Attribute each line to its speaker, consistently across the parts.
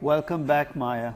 Speaker 1: Welcome back, Maya.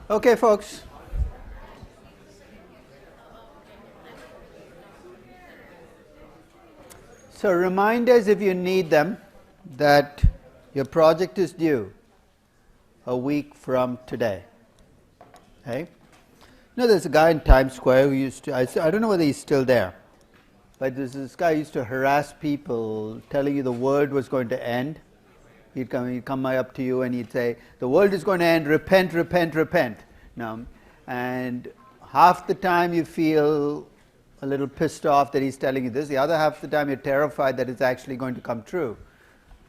Speaker 1: Okay, folks. So reminders, if you need them, that your project is due a week from today. Okay? You know, there's a guy in Times Square who used to, I don't know whether he's still there, but there's this guy who used to harass people telling you the world was going to end. He'd come up to you and he'd say, the world is going to end, repent, repent, repent. No. And half the time you feel a little pissed off that he's telling you this. The other half of the time you're terrified that it's actually going to come true.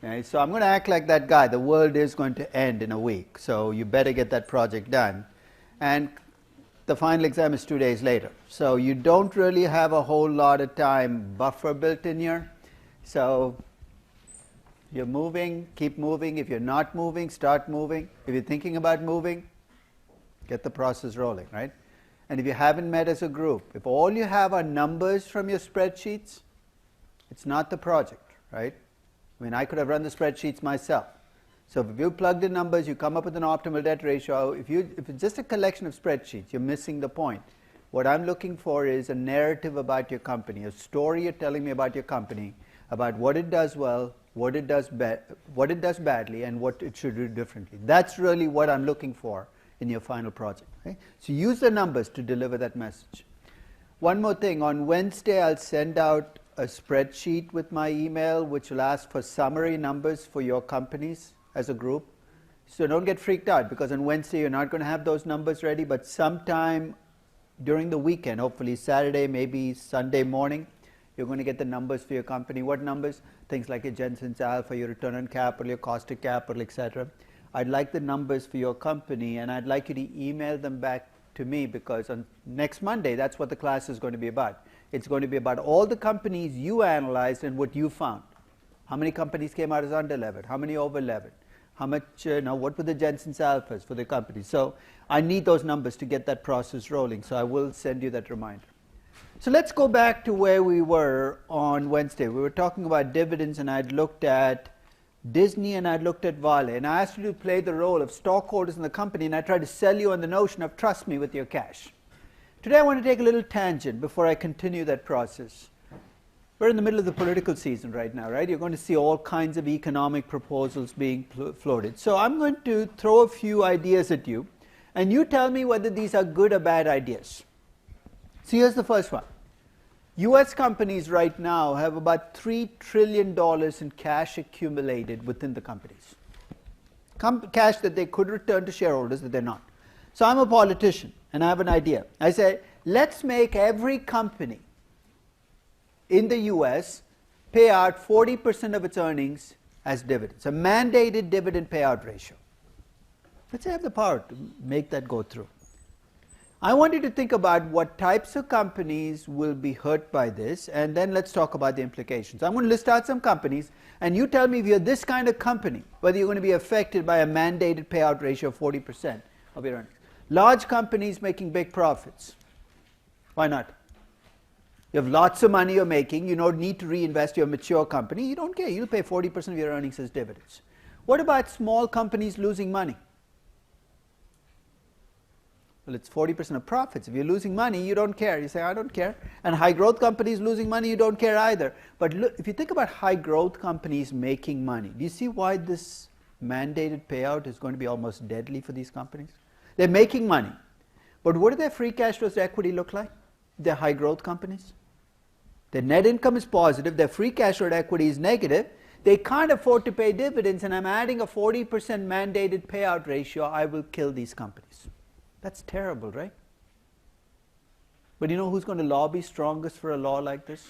Speaker 1: Okay? So I'm going to act like that guy. The world is going to end in a week. So you better get that project done. And the final exam is 2 days later. So you don't really have a whole lot of time buffer built in here. So you're moving, keep moving. If you're not moving, start moving. If you're thinking about moving, get the process rolling, right? And if you haven't met as a group, if all you have are numbers from your spreadsheets, it's not the project, right? I mean, I could have run the spreadsheets myself. So if you plug in numbers, you come up with an optimal debt ratio. If it's just a collection of spreadsheets, you're missing the point. What I'm looking for is a narrative about your company, a story you're telling me about your company, about what it does well, what it does badly, and what it should do differently. That's really what I'm looking for in your final project. Okay? So use the numbers to deliver that message. One more thing, on Wednesday I'll send out a spreadsheet with my email which will ask for summary numbers for your companies as a group. So don't get freaked out, because on Wednesday you're not going to have those numbers ready, but sometime during the weekend, hopefully Saturday, maybe Sunday morning, you're going to get the numbers for your company. What numbers? Things like your Jensen's alpha, your return on capital, your cost of capital, etc. I'd like the numbers for your company, and I'd like you to email them back to me, because on next Monday, that's what the class is going to be about. It's going to be about all the companies you analyzed and what you found. How many companies came out as under-levered? How many over-levered? How much, what were the Jensen's alphas for the company? So I need those numbers to get that process rolling, so I will send you that reminder. So let's go back to where we were on Wednesday. We were talking about dividends, and I'd looked at Disney and I'd looked at Vale, and I asked you to play the role of stockholders in the company, and I tried to sell you on the notion of trust me with your cash. Today I want to take a little tangent before I continue that process. We're in the middle of the political season right now, right? You're going to see all kinds of economic proposals being floated. So I'm going to throw a few ideas at you, and you tell me whether these are good or bad ideas. So here's the first one. US companies right now have about $3 trillion in cash accumulated within the companies. Cash that they could return to shareholders that they're not. So I'm a politician and I have an idea. I say, let's make every company in the US pay out 40% of its earnings as dividends, a mandated dividend payout ratio. Let's say I have the power to make that go through. I want you to think about what types of companies will be hurt by this, and then let's talk about the implications. I'm going to list out some companies, and you tell me if you're this kind of company, whether you're going to be affected by a mandated payout ratio of 40% of your earnings. Large companies making big profits. Why not? You have lots of money you're making, you don't need to reinvest your mature company, you don't care, you'll pay 40% of your earnings as dividends. What about small companies losing money? Well, it's 40% of profits. If you're losing money, you don't care. You say, I don't care. And high growth companies losing money, you don't care either. But look, if you think about high growth companies making money, do you see why this mandated payout is going to be almost deadly for these companies? They're making money. But what do their free cash flows to equity look like? They're high growth companies. Their net income is positive. Their free cash flow to equity is negative. They can't afford to pay dividends, and I'm adding a 40% mandated payout ratio. I will kill these companies. That's terrible, right? But you know who's going to lobby strongest for a law like this?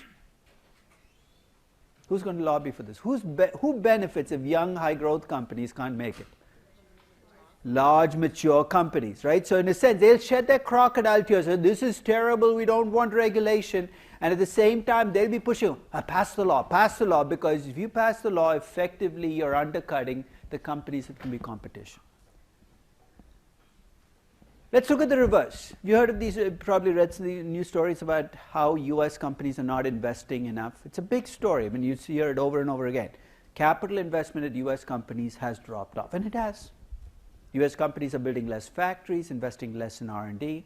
Speaker 1: Who's going to lobby for this? Who benefits if young, high-growth companies can't make it? Large, mature companies, right? So in a sense, they'll shed their crocodile tears. So this is terrible, we don't want regulation. And at the same time, they'll be pushing, pass the law, because if you pass the law, effectively you're undercutting the companies that can be competition. Let's look at the reverse. You heard of these, probably read some news stories about how US companies are not investing enough. It's a big story. I mean, you hear it over and over again. Capital investment at US companies has dropped off, and it has. US companies are building less factories, investing less in R&D.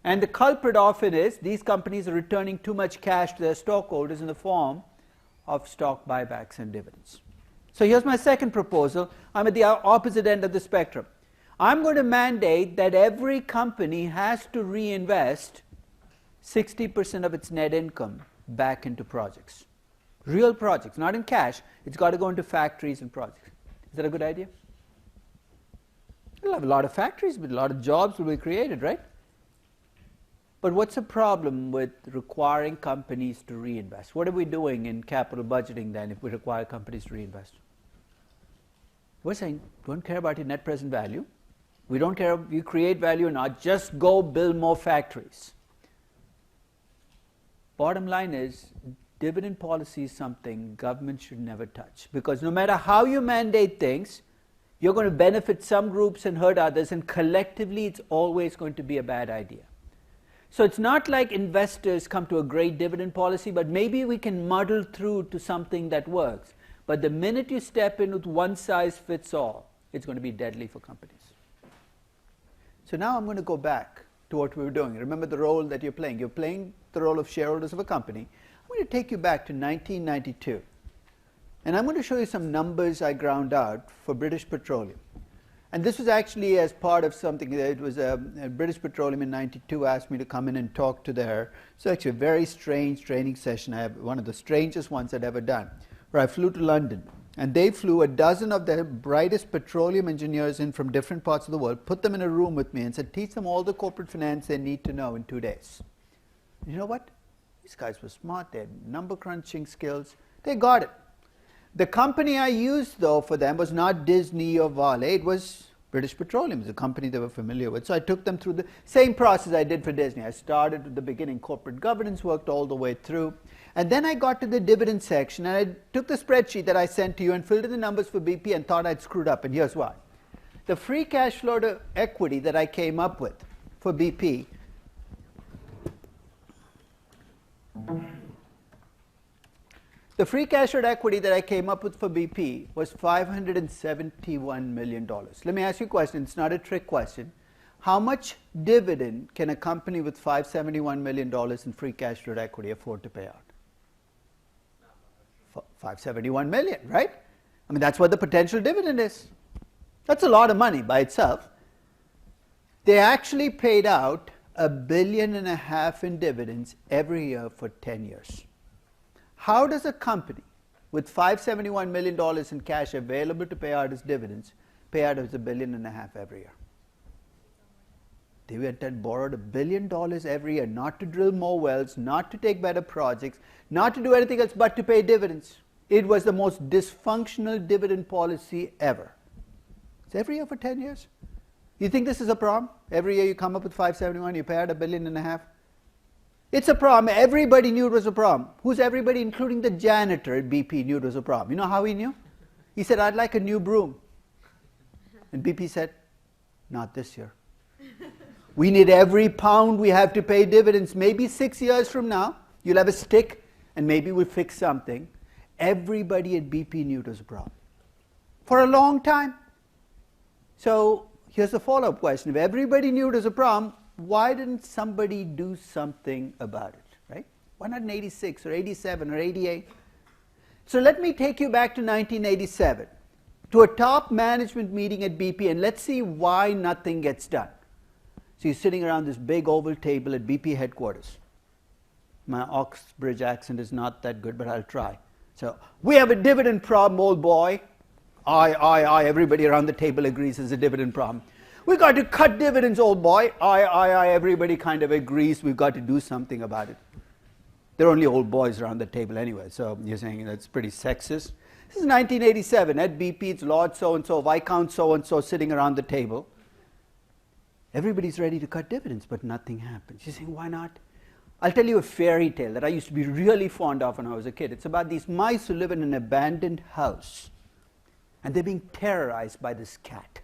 Speaker 1: And the culprit often is these companies are returning too much cash to their stockholders in the form of stock buybacks and dividends. So here's my second proposal. I'm at the opposite end of the spectrum. I'm going to mandate that every company has to reinvest 60% of its net income back into projects. Real projects, not in cash. It's got to go into factories and projects. Is that a good idea? We'll have a lot of factories, but a lot of jobs will be created, right? But what's the problem with requiring companies to reinvest? What are we doing in capital budgeting then if we require companies to reinvest? We're saying, don't care about your net present value. We don't care if you create value or not, just go build more factories. Bottom line is, dividend policy is something government should never touch, because no matter how you mandate things, you're going to benefit some groups and hurt others, and collectively it's always going to be a bad idea. So it's not like investors come to a great dividend policy, but maybe we can muddle through to something that works. But the minute you step in with one size fits all, it's going to be deadly for companies. So now I'm going to go back to what we were doing. Remember the role that you're playing. You're playing the role of shareholders of a company. I'm going to take you back to 1992. And I'm going to show you some numbers I ground out for British Petroleum. And this was actually as part of something. It was British Petroleum in 92 asked me to come in and talk to their, so actually a very strange training session. I have one of the strangest ones I'd ever done, where I flew to London. And they flew a dozen of the brightest petroleum engineers in from different parts of the world, put them in a room with me and said, teach them all the corporate finance they need to know in 2 days. And you know what? These guys were smart. They had number crunching skills. They got it. The company I used, though, for them was not Disney or Vale. It was British Petroleum. It was a company they were familiar with. So I took them through the same process I did for Disney. I started at the beginning, corporate governance, worked all the way through. And then I got to the dividend section, and I took the spreadsheet that I sent to you and filled in the numbers for BP and thought I'd screwed up, and here's why. The free cash flow to equity that I came up with for BP The free cash flow equity that I came up with for BP was $571 million. Let me ask you a question. It's not a trick question. How much dividend can a company with $571 million in free cash flow equity afford to pay out? $571 million, right? I mean, that's what the potential dividend is. That's a lot of money by itself. They actually paid out $1.5 billion in dividends every year for 10 years. How does a company with $571 million in cash available to pay out its dividends pay out $1.5 billion every year? They went and borrowed $1 billion every year, not to drill more wells, not to take better projects, not to do anything else but to pay dividends. It was the most dysfunctional dividend policy ever. It's every year for 10 years. You think this is a problem? Every year you come up with 571, you pay out $1.5 billion. It's a problem. Everybody knew it was a problem. Who's everybody? Including the janitor at BP knew it was a problem. You know how he knew? He said, I'd like a new broom. And BP said, not this year. We need every pound we have to pay dividends. Maybe 6 years from now, you'll have a stick and maybe we'll fix something. Everybody at BP knew it was a problem. For a long time. So here's the follow-up question. If everybody knew it was a problem, why didn't somebody do something about it, right? Why not in 86 or 87 or 88? So let me take you back to 1987, to a top management meeting at BP, and let's see why nothing gets done. So you're sitting around this big oval table at BP headquarters. My Oxbridge accent is not that good, but I'll try. So, we have a dividend problem, old boy. Aye, everybody around the table agrees there's a dividend problem. We've got to cut dividends, old boy. Aye, everybody kind of agrees we've got to do something about it. There are only old boys around the table anyway, so you're saying that's pretty sexist. This is 1987. At BP, it's Lord so-and-so, Viscount so-and-so sitting around the table. Everybody's ready to cut dividends, but nothing happens. You're saying, why not? I'll tell you a fairy tale that I used to be really fond of when I was a kid. It's about these mice who live in an abandoned house, and they're being terrorized by this cat.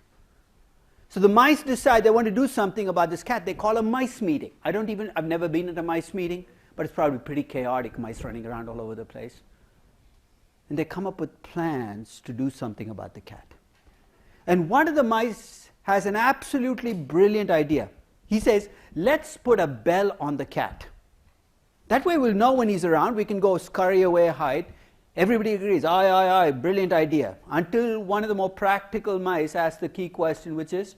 Speaker 1: So the mice decide they want to do something about this cat. They call a mice meeting. I've never been at a mice meeting, but it's probably pretty chaotic, mice running around all over the place. And they come up with plans to do something about the cat. And one of the mice has an absolutely brilliant idea. He says, let's put a bell on the cat. That way we'll know when he's around. We can go scurry away, hide. Everybody agrees, aye, brilliant idea. Until one of the more practical mice asks the key question, which is,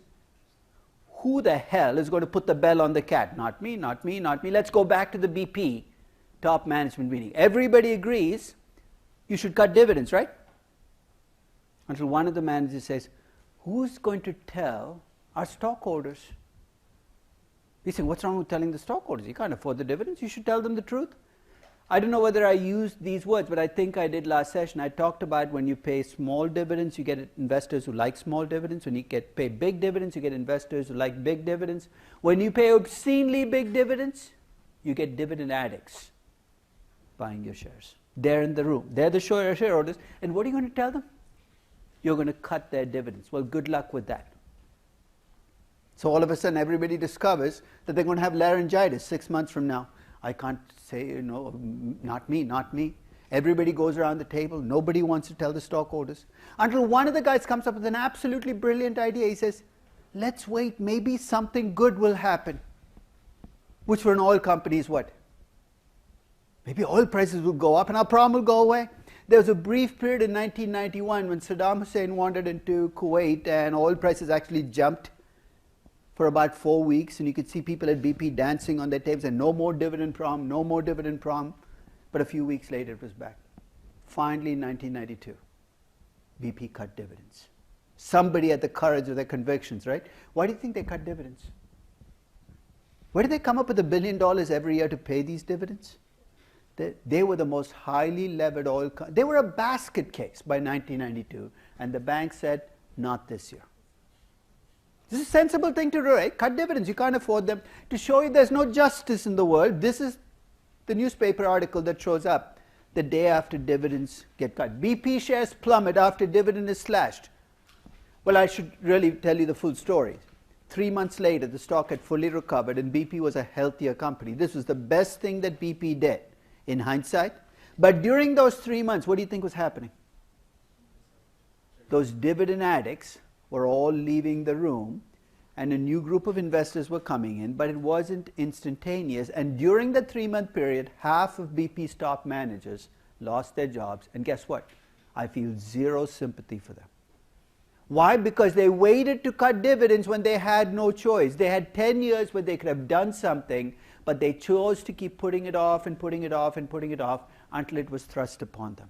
Speaker 1: who the hell is going to put the bell on the cat? Not me. Let's go back to the BP top management meeting. Everybody agrees you should cut dividends, right? Until one of the managers says, who's going to tell our stockholders? He's saying, what's wrong with telling the stockholders? You can't afford the dividends. You should tell them the truth. I don't know whether I used these words, but I think I did last session. I talked about when you pay small dividends, you get investors who like small dividends. When you pay big dividends, you get investors who like big dividends. When you pay obscenely big dividends, you get dividend addicts buying your shares. They're in the room. They're the shareholders. And what are you going to tell them? You're going to cut their dividends. Well, good luck with that. So all of a sudden, everybody discovers that they're going to have laryngitis 6 months from now. I can't say, not me. Everybody goes around the table. Nobody wants to tell the stockholders. Until one of the guys comes up with an absolutely brilliant idea. He says, let's wait. Maybe something good will happen. Which for an oil company is what? Maybe oil prices will go up and our problem will go away. There was a brief period in 1991 when Saddam Hussein wandered into Kuwait and oil prices actually jumped for about 4 weeks, and you could see people at BP dancing on their tables and no more dividend problem, no more dividend problem. But a few weeks later, it was back. Finally, in 1992, BP cut dividends. Somebody had the courage of their convictions, right? Why do you think they cut dividends? Where did they come up with $1 billion every year to pay these dividends? They were the most highly levered oil company. They were a basket case by 1992, and the bank said, not this year. This is a sensible thing to do, right? Cut dividends, you can't afford them. To show you there's no justice in the world, this is the newspaper article that shows up the day after dividends get cut. BP shares plummet after dividend is slashed. Well, I should really tell you the full story. 3 months later, the stock had fully recovered and BP was a healthier company. This was the best thing that BP did. in hindsight. But during those 3 months, what do you think was happening? Those dividend addicts were all leaving the room, and a new group of investors were coming in, but it wasn't instantaneous. And during the 3-month period, half of BP's top managers lost their jobs. And guess what? I feel zero sympathy for them. Why? Because they waited to cut dividends when they had no choice. They had 10 years where they could have done something, but they chose to keep putting it off and putting it off and putting it off until it was thrust upon them.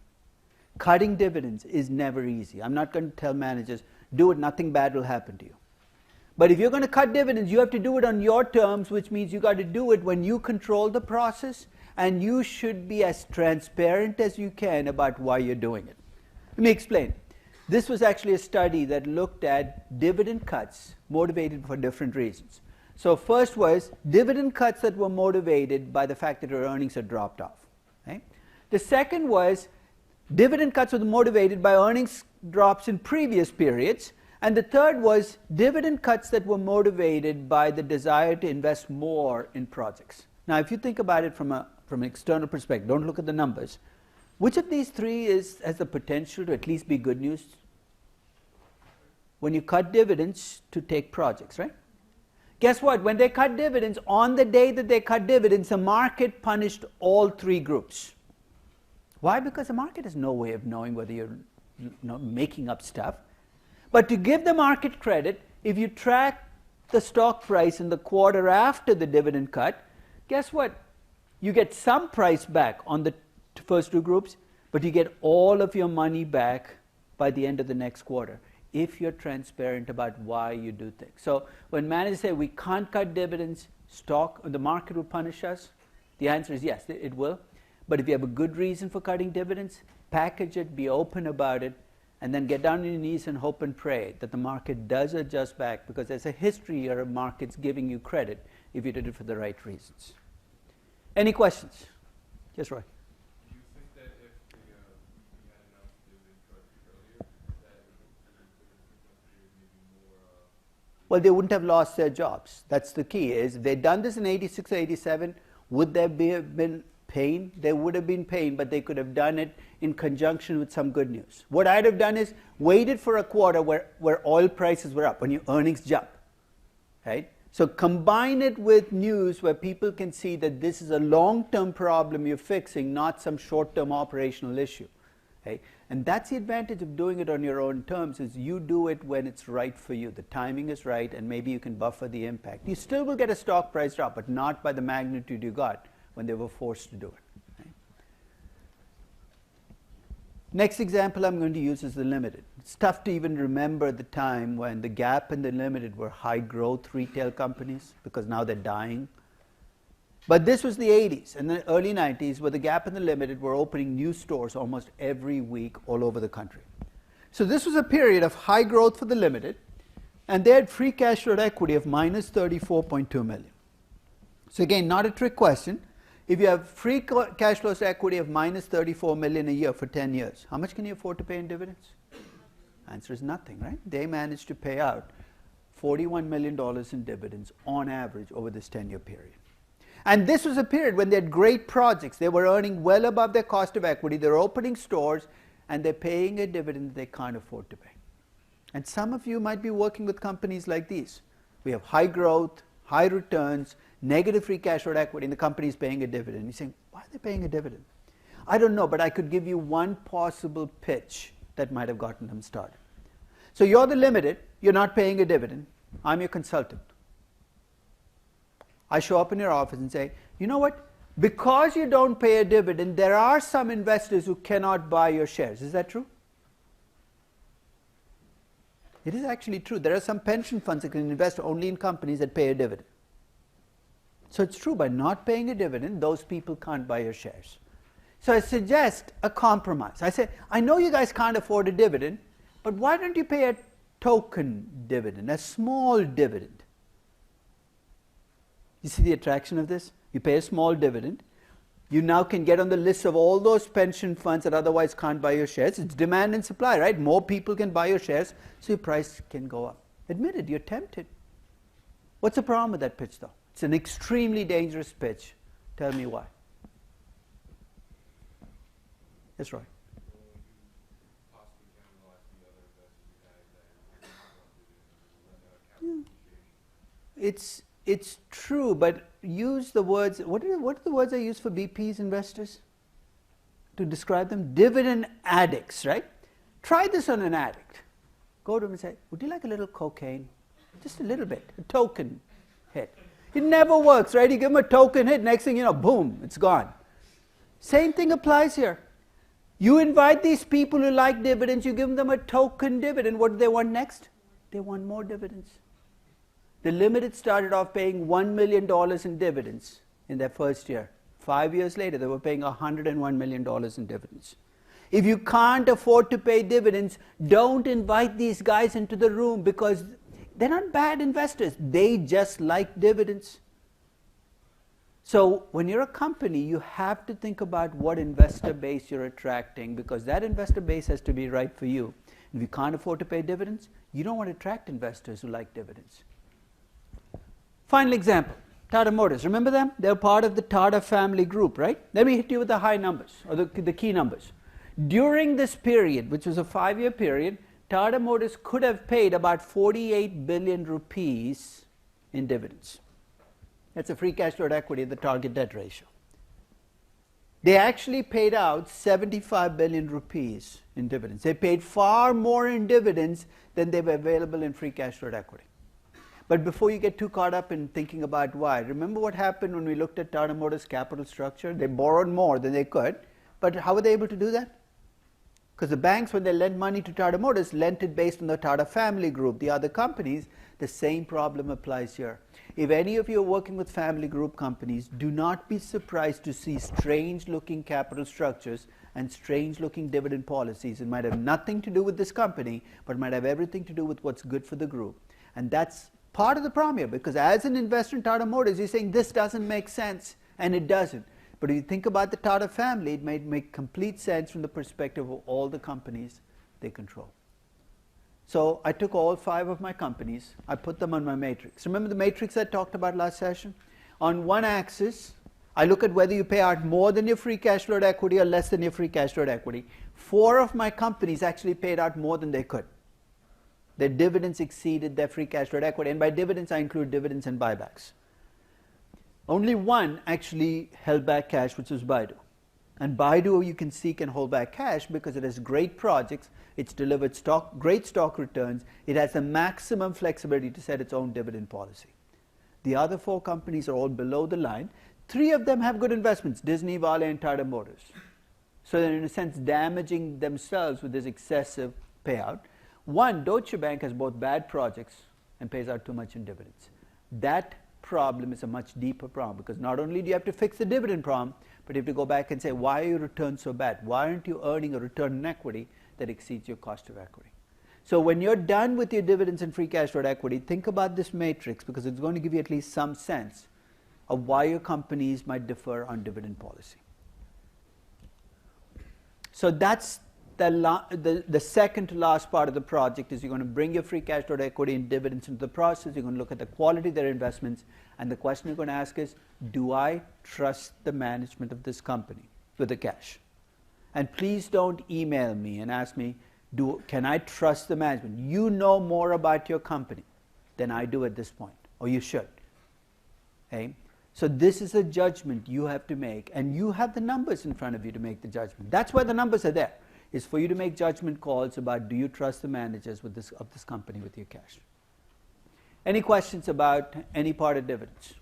Speaker 1: Cutting dividends is never easy. I'm not going to tell managers, do it, nothing bad will happen to you. But if you're going to cut dividends, you have to do it on your terms, which means you got to do it when you control the process, and you should be as transparent as you can about why you're doing it. Let me explain. This was actually a study that looked at dividend cuts motivated for different reasons. So first was dividend cuts that were motivated by the fact that your earnings had dropped off. Okay? The second was dividend cuts were motivated by earnings drops in previous periods. And the third was dividend cuts that were motivated by the desire to invest more in projects. Now, if you think about it from an external perspective, don't look at the numbers. Which of these three has the potential to at least be good news? When you cut dividends to take projects, right? Guess what? When they cut dividends, on the day that they cut dividends, the market punished all three groups. Why? Because the market has no way of knowing whether you're making up stuff. But to give the market credit, if you track the stock price in the quarter after the dividend cut, guess what? You get some price back on the first two groups, but you get all of your money back by the end of the next quarter if you're transparent about why you do things. So when managers say we can't cut dividends, the market will punish us, the answer is yes, it will. But if you have a good reason for cutting dividends, package it, be open about it, and then get down on your knees and hope and pray that the market does adjust back, because there's a history here of markets giving you credit if you did it for the right reasons. Any questions? Yes, Roy.
Speaker 2: Do you think that if we had announced dividend cuts earlier, that it would maybe more...
Speaker 1: Well, they wouldn't have lost their jobs. That's the key. Is if they'd done this in 86 or 87, would there have been pain? There would have been pain, but they could have done it in conjunction with some good news. What I'd have done is waited for a quarter where oil prices were up, when your earnings jump, right? So combine it with news where people can see that this is a long-term problem you're fixing, not some short-term operational issue. Okay? And that's the advantage of doing it on your own terms, is you do it when it's right for you. The timing is right, and maybe you can buffer the impact. You still will get a stock price drop, but not by the magnitude you got when they were forced to do it. Next example I'm going to use is the limited. It's tough to even remember the time when the Gap and the Limited were high growth retail companies, because now they're dying. But this was the 80s and the early 90s, where the Gap and the Limited were opening new stores almost every week all over the country. So this was a period of high growth for the Limited, and they had free cash flow equity of minus 34.2 million. So again, not a trick question. If you have free cash flow equity of minus 34 million a year for 10 years, how much can you afford to pay in dividends? Answer is nothing, right? They managed to pay out $41 million in dividends on average over this 10-year period. And this was a period when they had great projects. They were earning well above their cost of equity. They're opening stores, and they're paying a dividend they can't afford to pay. And some of you might be working with companies like these. We have high growth, high returns, negative free cash flow equity, and the company is paying a dividend. You're saying, why are they paying a dividend? I don't know, but I could give you one possible pitch that might have gotten them started. So you're the Limited, you're not paying a dividend, I'm your consultant. I show up in your office and say, you know what, because you don't pay a dividend, there are some investors who cannot buy your shares. Is that true? It is actually true. There are some pension funds that can invest only in companies that pay a dividend. So it's true, by not paying a dividend, those people can't buy your shares. So I suggest a compromise. I say, I know you guys can't afford a dividend, but why don't you pay a token dividend, a small dividend? You see the attraction of this? You pay a small dividend. You now can get on the list of all those pension funds that otherwise can't buy your shares. It's demand and supply, right? More people can buy your shares, so your price can go up. Admit it, you're tempted. What's the problem with that pitch, though? It's an extremely dangerous pitch. Tell me why. Yes, Roy.
Speaker 2: Will you possibly cannibalize the other investors you had that were not on dividend and capital appreciation?
Speaker 1: It's true, but use the words. What are the words I use for BP's investors to describe them? Dividend addicts, right? Try this on an addict. Go to him and say, "Would you like a little cocaine? Just a little bit, a token hit." It never works, right? You give them a token hit, next thing you know, boom, it's gone. Same thing applies here. You invite these people who like dividends, you give them a token dividend. What do they want next? They want more dividends. The Limited started off paying $1 million in dividends in their first year. 5 years later, they were paying $101 million in dividends. If you can't afford to pay dividends, don't invite these guys into the room, because they're not bad investors. They just like dividends. So when you're a company, you have to think about what investor base you're attracting, because that investor base has to be right for you. If you can't afford to pay dividends, you don't want to attract investors who like dividends. Final example, Tata Motors. Remember them? They're part of the Tata family group, right? Let me hit you with the high numbers, or the key numbers. During this period, which was a 5-year period, Tata Motors could have paid about 48 billion rupees in dividends. That's a free cash flow to equity, the target debt ratio. They actually paid out 75 billion rupees in dividends. They paid far more in dividends than they were available in free cash flow to equity. But before you get too caught up in thinking about why, remember what happened when we looked at Tata Motors' capital structure? They borrowed more than they could. But how were they able to do that? Because the banks, when they lent money to Tata Motors, lent it based on the Tata family group, the other companies. The same problem applies here. If any of you are working with family group companies, do not be surprised to see strange-looking capital structures and strange-looking dividend policies. It might have nothing to do with this company, but it might have everything to do with what's good for the group. And that's part of the problem here, because as an investor in Tata Motors, you're saying this doesn't make sense, and it doesn't. But if you think about the Tata family, it might make complete sense from the perspective of all the companies they control. So I took all 5 of my companies, I put them on my matrix. Remember the matrix I talked about last session? On one axis, I look at whether you pay out more than your free cash flow to equity or less than your free cash flow to equity. 4 of my companies actually paid out more than they could. Their dividends exceeded their free cash flow to equity. And by dividends, I include dividends and buybacks. Only one actually held back cash, which was Baidu. And Baidu, you can see, can hold back cash because it has great projects, it's delivered great stock returns, it has the maximum flexibility to set its own dividend policy. The other 4 companies are all below the line. 3 of them have good investments, Disney, Vale, and Tata Motors. So they're in a sense damaging themselves with this excessive payout. One, Deutsche Bank, has both bad projects and pays out too much in dividends. That problem is a much deeper problem, because not only do you have to fix the dividend problem, but you have to go back and say, why are your returns so bad? Why aren't you earning a return on equity that exceeds your cost of equity? So when you're done with your dividends and free cash flow to equity, think about this matrix, because it's going to give you at least some sense of why your companies might differ on dividend policy. So that's the second to last part of the project, is you're going to bring your free cash flow to equity and dividends into the process. You're going to look at the quality of their investments, and the question you're going to ask is, do I trust the management of this company with the cash? And please don't email me and ask me, can I trust the management? You know more about your company than I do at this point, or you should. Okay? So this is a judgment you have to make, and you have the numbers in front of you to make the judgment. That's why the numbers are there. Is for you to make judgment calls about, do you trust the managers of this company with your cash? Any questions about any part of dividends?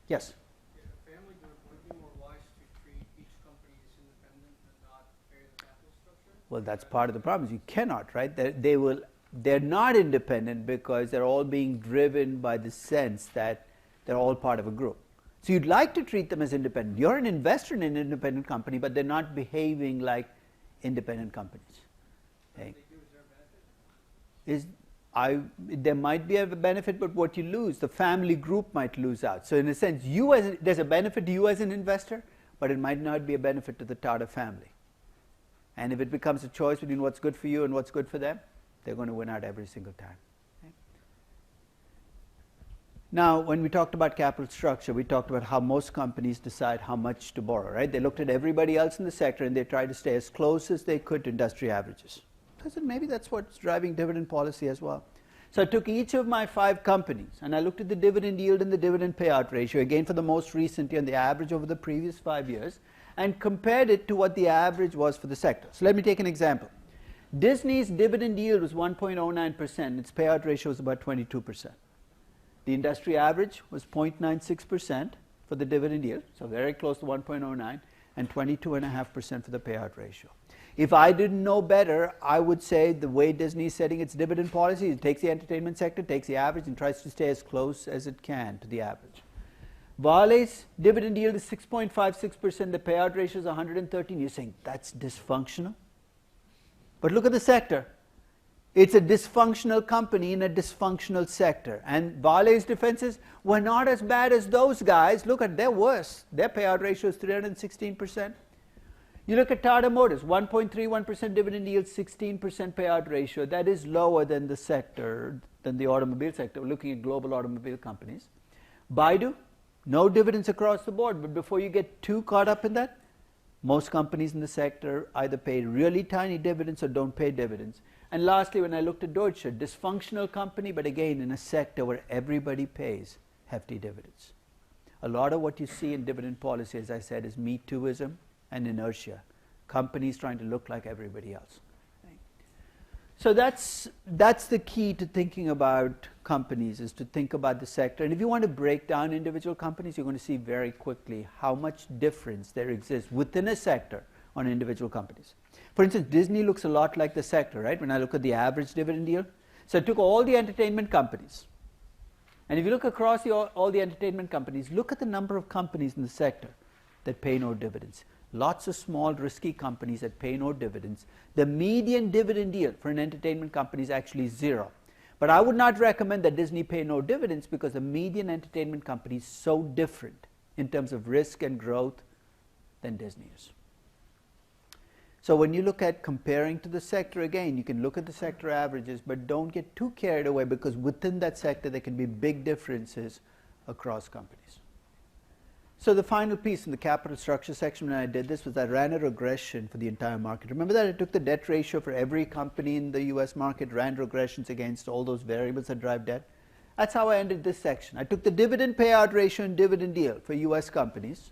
Speaker 1: Yes?
Speaker 3: Yeah, a family group, would it be more wise to treat each company as independent and not vary the capital structure?
Speaker 1: Well, that's part of the problem. You cannot, right? They're not independent because they're all being driven by the sense that they're all part of a group. So you'd like to treat them as independent. You're an investor in an independent company, but they're not behaving like independent companies. Okay. There might be a benefit, but what you lose, the family group might lose out. So in a sense, there's a benefit to you as an investor, but it might not be a benefit to the Tata family. And if it becomes a choice between what's good for you and what's good for them, they're going to win out every single time. Okay. Now, when we talked about capital structure, we talked about how most companies decide how much to borrow, right? They looked at everybody else in the sector and they tried to stay as close as they could to industry averages. So I said, maybe that's what's driving dividend policy as well. So I took each of my 5 companies and I looked at the dividend yield and the dividend payout ratio, again for the most recent year and the average over the previous 5 years, and compared it to what the average was for the sector. So let me take an example. Disney's dividend yield was 1.09%, its payout ratio was about 22%. The industry average was 0.96% for the dividend yield, so very close to 1.09, and 22.5% for the payout ratio. If I didn't know better, I would say the way Disney is setting its dividend policy, it takes the entertainment sector, takes the average, and tries to stay as close as it can to the average. Vale's dividend yield is 6.56%, the payout ratio is 113. You're saying that's dysfunctional? But look at the sector. It's a dysfunctional company in a dysfunctional sector. And Vale's defenses were not as bad as those guys. Look at, they're worse. Their payout ratio is 316%. You look at Tata Motors, 1.31% dividend yield, 16% payout ratio. That is lower than the sector, than the automobile sector. We're looking at global automobile companies. Baidu, no dividends across the board. But before you get too caught up in that, most companies in the sector either pay really tiny dividends or don't pay dividends. And lastly, when I looked at Deutsche, dysfunctional company, but again in a sector where everybody pays hefty dividends. A lot of what you see in dividend policy, as I said, is Me Tooism and inertia. Companies trying to look like everybody else. So that's the key to thinking about companies, is to think about the sector. And if you want to break down individual companies, you're going to see very quickly how much difference there exists within a sector on individual companies. For instance, Disney looks a lot like the sector, right? When I look at the average dividend yield. So I took all the entertainment companies. And if you look across all the entertainment companies, look at the number of companies in the sector that pay no dividends. Lots of small, risky companies that pay no dividends. The median dividend yield for an entertainment company is actually 0. But I would not recommend that Disney pay no dividends because the median entertainment company is so different in terms of risk and growth than Disney is. So when you look at comparing to the sector, again, you can look at the sector averages, but don't get too carried away because within that sector there can be big differences across companies. So the final piece in the capital structure section when I did this was I ran a regression for the entire market. Remember that I took the debt ratio for every company in the US market, ran regressions against all those variables that drive debt. That's how I ended this section. I took the dividend payout ratio and dividend yield for US companies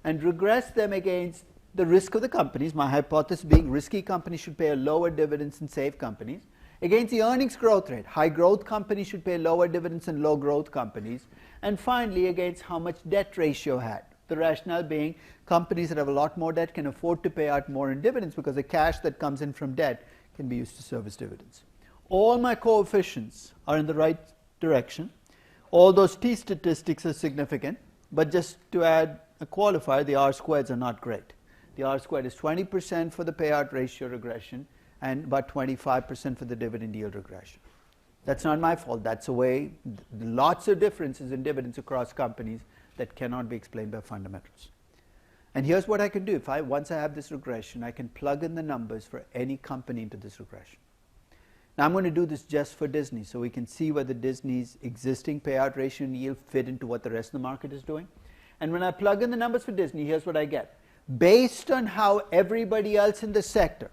Speaker 1: and regressed them against the risk of the companies, my hypothesis being risky companies should pay a lower dividends than safe companies, against the earnings growth rate. High growth companies should pay lower dividends than low growth companies. And finally, against how much debt ratio had. The rationale being companies that have a lot more debt can afford to pay out more in dividends because the cash that comes in from debt can be used to service dividends. All my coefficients are in the right direction. All those T statistics are significant, but just to add a qualifier, the R squareds are not great. The R squared is 20% for the payout ratio regression and about 25% for the dividend yield regression. That's not my fault. That's the way. Lots of differences in dividends across companies that cannot be explained by fundamentals. And here's what I can do. Once I have this regression, I can plug in the numbers for any company into this regression. Now I'm going to do this just for Disney so we can see whether Disney's existing payout ratio and yield fit into what the rest of the market is doing. And when I plug in the numbers for Disney, here's what I get. Based on how everybody else in the sector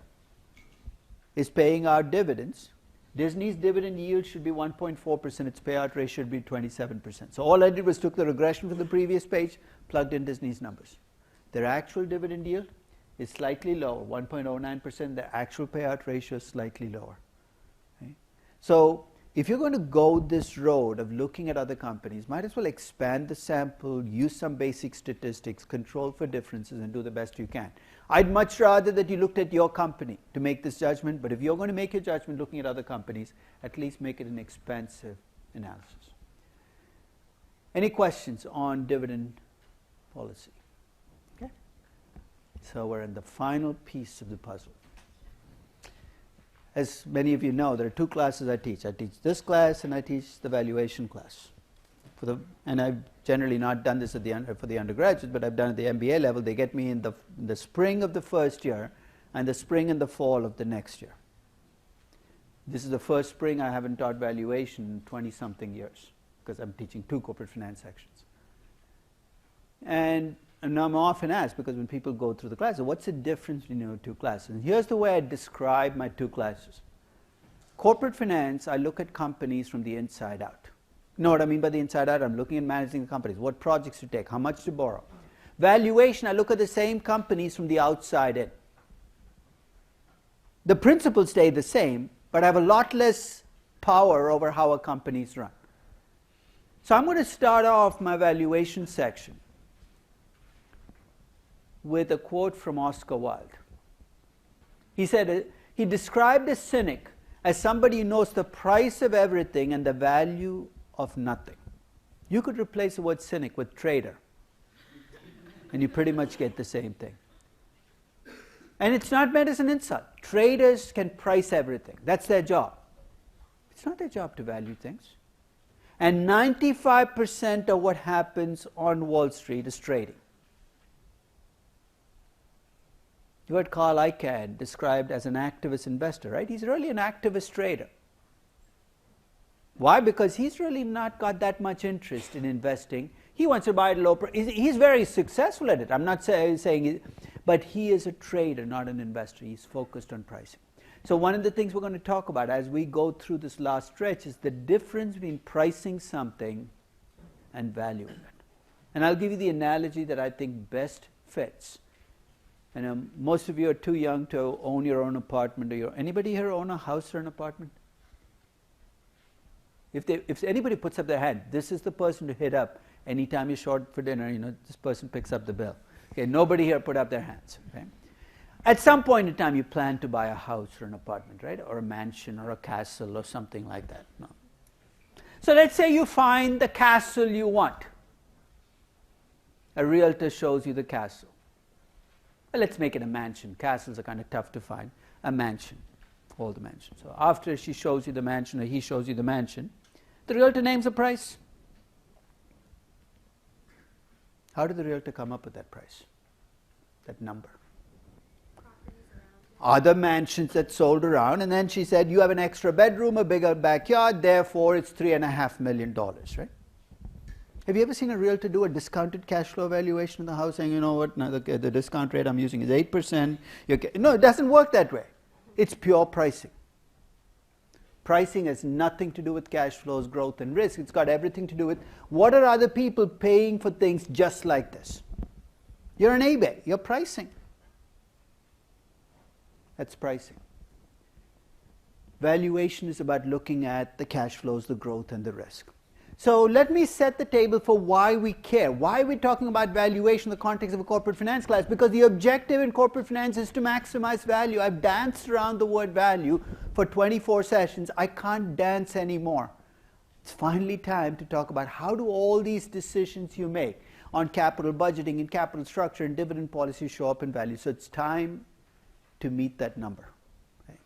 Speaker 1: is paying out dividends, Disney's dividend yield should be 1.4%, its payout ratio should be 27%. So all I did was took the regression from the previous page, plugged in Disney's numbers. Their actual dividend yield is slightly lower, 1.09%. Their actual payout ratio is slightly lower. Okay? So if you're going to go this road of looking at other companies, might as well expand the sample, use some basic statistics, control for differences, and do the best you can. I'd much rather that you looked at your company to make this judgment, but if you're going to make your judgment looking at other companies, at least make it an expensive analysis. Any questions on dividend policy? Okay. So we're in the final piece of the puzzle. As many of you know, there are 2 classes I teach. I teach this class and I teach the valuation class. And I've generally not done this for the undergraduates, but I've done it at the MBA level. They get me in the spring of the first year and the spring and the fall of the next year. This is the first spring I haven't taught valuation in 20-something years. because I'm teaching 2 corporate finance sections. And I'm often asked, because when people go through the classes, what's the difference between your 2 classes? And here's the way I describe my 2 classes. Corporate finance, I look at companies from the inside out. You know what I mean by the inside out? I'm looking at managing the companies, what projects to take, how much to borrow. Valuation, I look at the same companies from the outside in. The principles stay the same, but I have a lot less power over how a company is run. So I'm going to start off my valuation section with a quote from Oscar Wilde. He said, he described a cynic as somebody who knows the price of everything and the value of nothing. You could replace the word cynic with trader, and you pretty much get the same thing. And it's not meant as an insult. Traders can price everything. That's their job. It's not their job to value things. And 95% of what happens on Wall Street is trading. You heard Carl Icahn described as an activist investor, right? He's really an activist trader. Why? Because he's really not got that much interest in investing. He wants to buy at low price. He's very successful at it. I'm not saying, but he is a trader, not an investor. He's focused on pricing. So one of the things we're going to talk about as we go through this last stretch is the difference between pricing something and valuing it. And I'll give you the analogy that I think best fits. And most of you are too young to own your own apartment. Anybody here own a house or an apartment? If anybody puts up their hand, this is the person to hit up anytime you're short for dinner. This person picks up the bill. Okay, nobody here put up their hands. Okay? At some point in time, you plan to buy a house or an apartment, right? Or a mansion or a castle or something like that. No. So let's say you find the castle you want. A realtor shows you the castle. Well, let's make it a mansion. Castles are kind of tough to find. A mansion. Hold the mansion. So after she shows you the mansion or he shows you the mansion, the realtor names a price. How did the realtor come up with that price? That number? Other mansions that sold around, and then she said, you have an extra bedroom, a bigger backyard, therefore it's $3.5 million, right? Have you ever seen a realtor do a discounted cash flow valuation of the house saying, you know what, now the discount rate I'm using is 8%. No, it doesn't work that way. It's pure pricing. Pricing has nothing to do with cash flows, growth, and risk. It's got everything to do with what are other people paying for things just like this. You're on eBay. You're pricing. That's pricing. Valuation is about looking at the cash flows, the growth, and the risk. So let me set the table for why we care. Why are we talking about valuation in the context of a corporate finance class? Because the objective in corporate finance is to maximize value. I've danced around the word value for 24 sessions. I can't dance anymore. It's finally time to talk about how do all these decisions you make on capital budgeting and capital structure and dividend policy show up in value. So it's time to meet that number. Okay.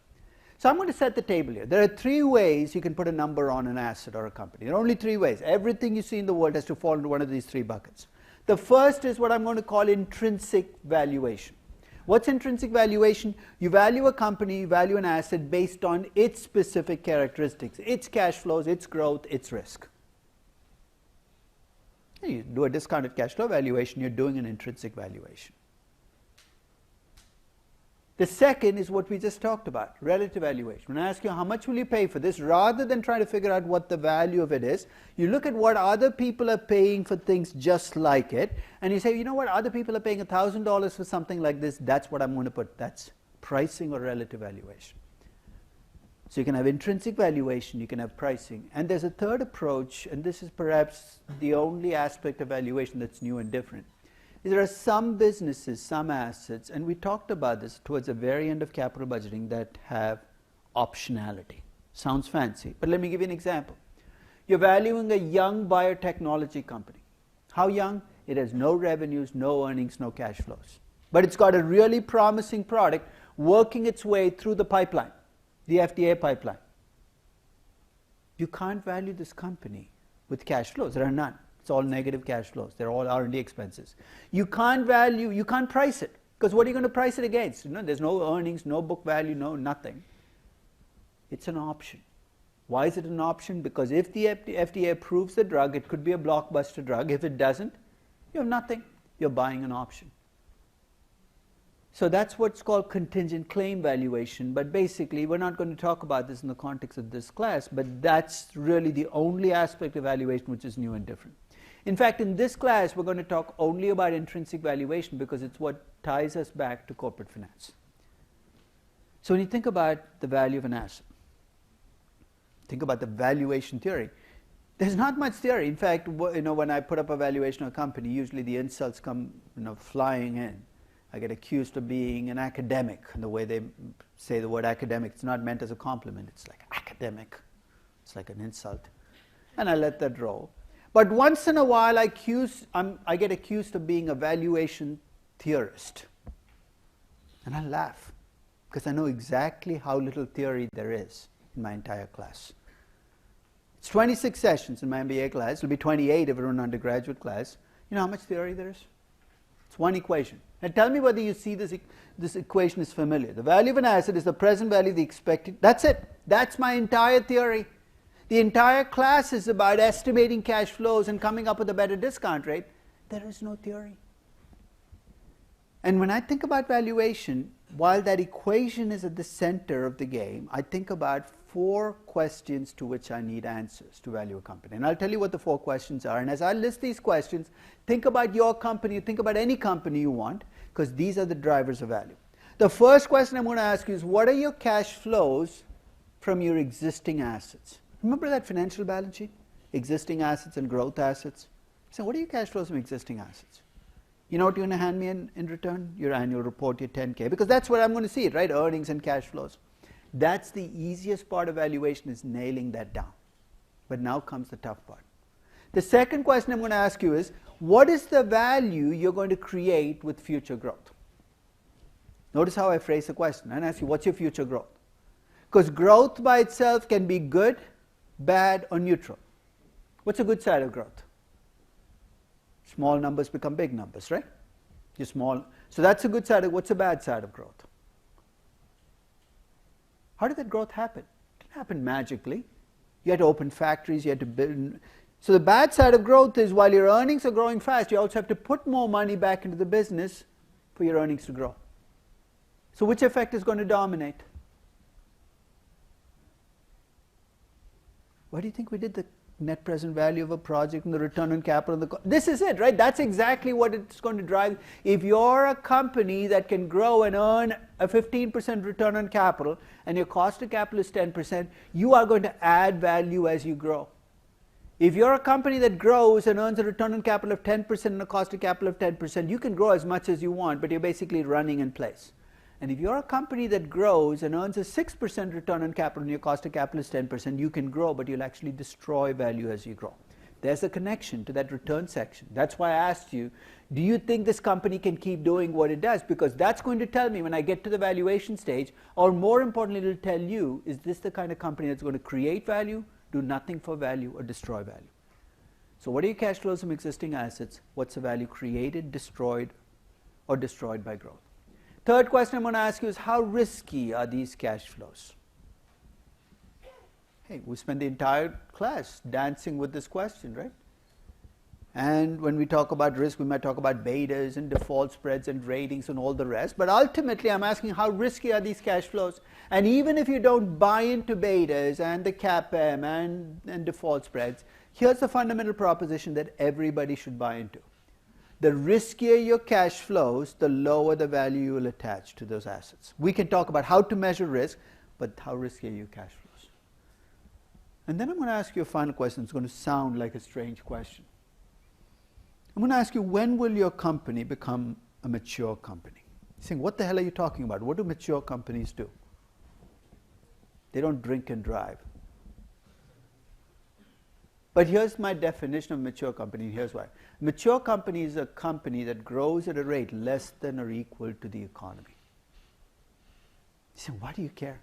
Speaker 1: So I'm going to set the table here. There are 3 ways you can put a number on an asset or a company. There are only 3 ways. Everything you see in the world has to fall into one of these 3 buckets. The first is what I'm going to call intrinsic valuation. What's intrinsic valuation? You value a company, you value an asset based on its specific characteristics, its cash flows, its growth, its risk. You do a discounted cash flow valuation, you're doing an intrinsic valuation. The second is what we just talked about, relative valuation. When I ask you how much will you pay for this, rather than trying to figure out what the value of it is, you look at what other people are paying for things just like it, and you say, you know what, other people are paying $1,000 for something like this, that's what I'm going to put. That's pricing or relative valuation. So you can have intrinsic valuation, you can have pricing. And there's a third approach, and this is perhaps the only aspect of valuation that's new and different. There are some businesses, some assets, and we talked about this towards the very end of capital budgeting, that have optionality. Sounds fancy, but let me give you an example. You're valuing a young biotechnology company. How young? It has no revenues, no earnings, no cash flows. But it's got a really promising product working its way through the pipeline, the FDA pipeline. You can't value this company with cash flows. There are none. It's all negative cash flows. They're all R&D expenses. You can't price it, because what are you going to price it against? There's no earnings, no book value, no nothing. It's an option. Why is it an option? Because if the FDA approves the drug, it could be a blockbuster drug. If it doesn't, you have nothing. You're buying an option. So that's what's called contingent claim valuation. But basically, we're not going to talk about this in the context of this class, but that's really the only aspect of valuation which is new and different. In fact, in this class, we're going to talk only about intrinsic valuation because it's what ties us back to corporate finance. So when you think about the value of an asset, think about the valuation theory. There's not much theory. In fact, when I put up a valuation of a company, usually the insults come flying in. I get accused of being an academic, and the way they say the word academic, it's not meant as a compliment. It's like academic. It's like an insult. And I let that roll. But once in a while, I get accused of being a valuation theorist. And I laugh, because I know exactly how little theory there is in my entire class. It's 26 sessions in my MBA class. It'll be 28 if we're an undergraduate class. You know how much theory there is? It's one equation. And tell me whether you see this equation is familiar. The value of an asset is the present value of the expected. That's it. That's my entire theory. The entire class is about estimating cash flows and coming up with a better discount rate. There is no theory. And when I think about valuation, while that equation is at the center of the game, I think about 4 questions to which I need answers to value a company. And I'll tell you what the 4 questions are. And as I list these questions, think about your company, think about any company you want, because these are the drivers of value. The first question I'm going to ask you is, what are your cash flows from your existing assets? Remember that financial balance sheet? Existing assets and growth assets. So what are your cash flows from existing assets? You know what you're going to hand me in return? Your annual report, your 10K, because that's where I'm going to see it, right? Earnings and cash flows. That's the easiest part of valuation, is nailing that down. But now comes the tough part. The second question I'm going to ask you is, what is the value you're going to create with future growth? Notice how I phrase the question. I ask you, what's your future growth? Because growth by itself can be good, bad, or neutral. What's a good side of growth? Small numbers become big numbers, right? You're small. So that's a good side of, what's a bad side of growth? How did that growth happen? It didn't happen magically. You had to open factories, you had to build. So the bad side of growth is, while your earnings are growing fast, you also have to put more money back into the business for your earnings to grow. So which effect is going to dominate? Why do you think we did the net present value of a project and the return on capital? This is it, right? That's exactly what it's going to drive. If you're a company that can grow and earn a 15% return on capital and your cost of capital is 10%, you are going to add value as you grow. If you're a company that grows and earns a return on capital of 10% and a cost of capital of 10%, you can grow as much as you want, but you're basically running in place. And if you're a company that grows and earns a 6% return on capital and your cost of capital is 10%, you can grow, but you'll actually destroy value as you grow. There's a connection to that return section. That's why I asked you, do you think this company can keep doing what it does? Because that's going to tell me when I get to the valuation stage, or more importantly, it'll tell you, is this the kind of company that's going to create value, do nothing for value, or destroy value? So what are your cash flows from existing assets? What's the value created, destroyed, or destroyed by growth? Third question I'm going to ask you is, how risky are these cash flows? Hey, we spent the entire class dancing with this question, right? And when we talk about risk, we might talk about betas and default spreads and ratings and all the rest. But ultimately, I'm asking, how risky are these cash flows? And even if you don't buy into betas and the CAPM and default spreads, here's the fundamental proposition that everybody should buy into. The riskier your cash flows, the lower the value you will attach to those assets. We can talk about how to measure risk, but how risky are your cash flows? And then I'm going to ask you a final question. It's going to sound like a strange question. I'm going to ask you, when will your company become a mature company? You're saying, what the hell are you talking about? What do mature companies do? They don't drink and drive. But here's my definition of mature company, and here's why. Mature company is a company that grows at a rate less than or equal to the economy. You say, why do you care?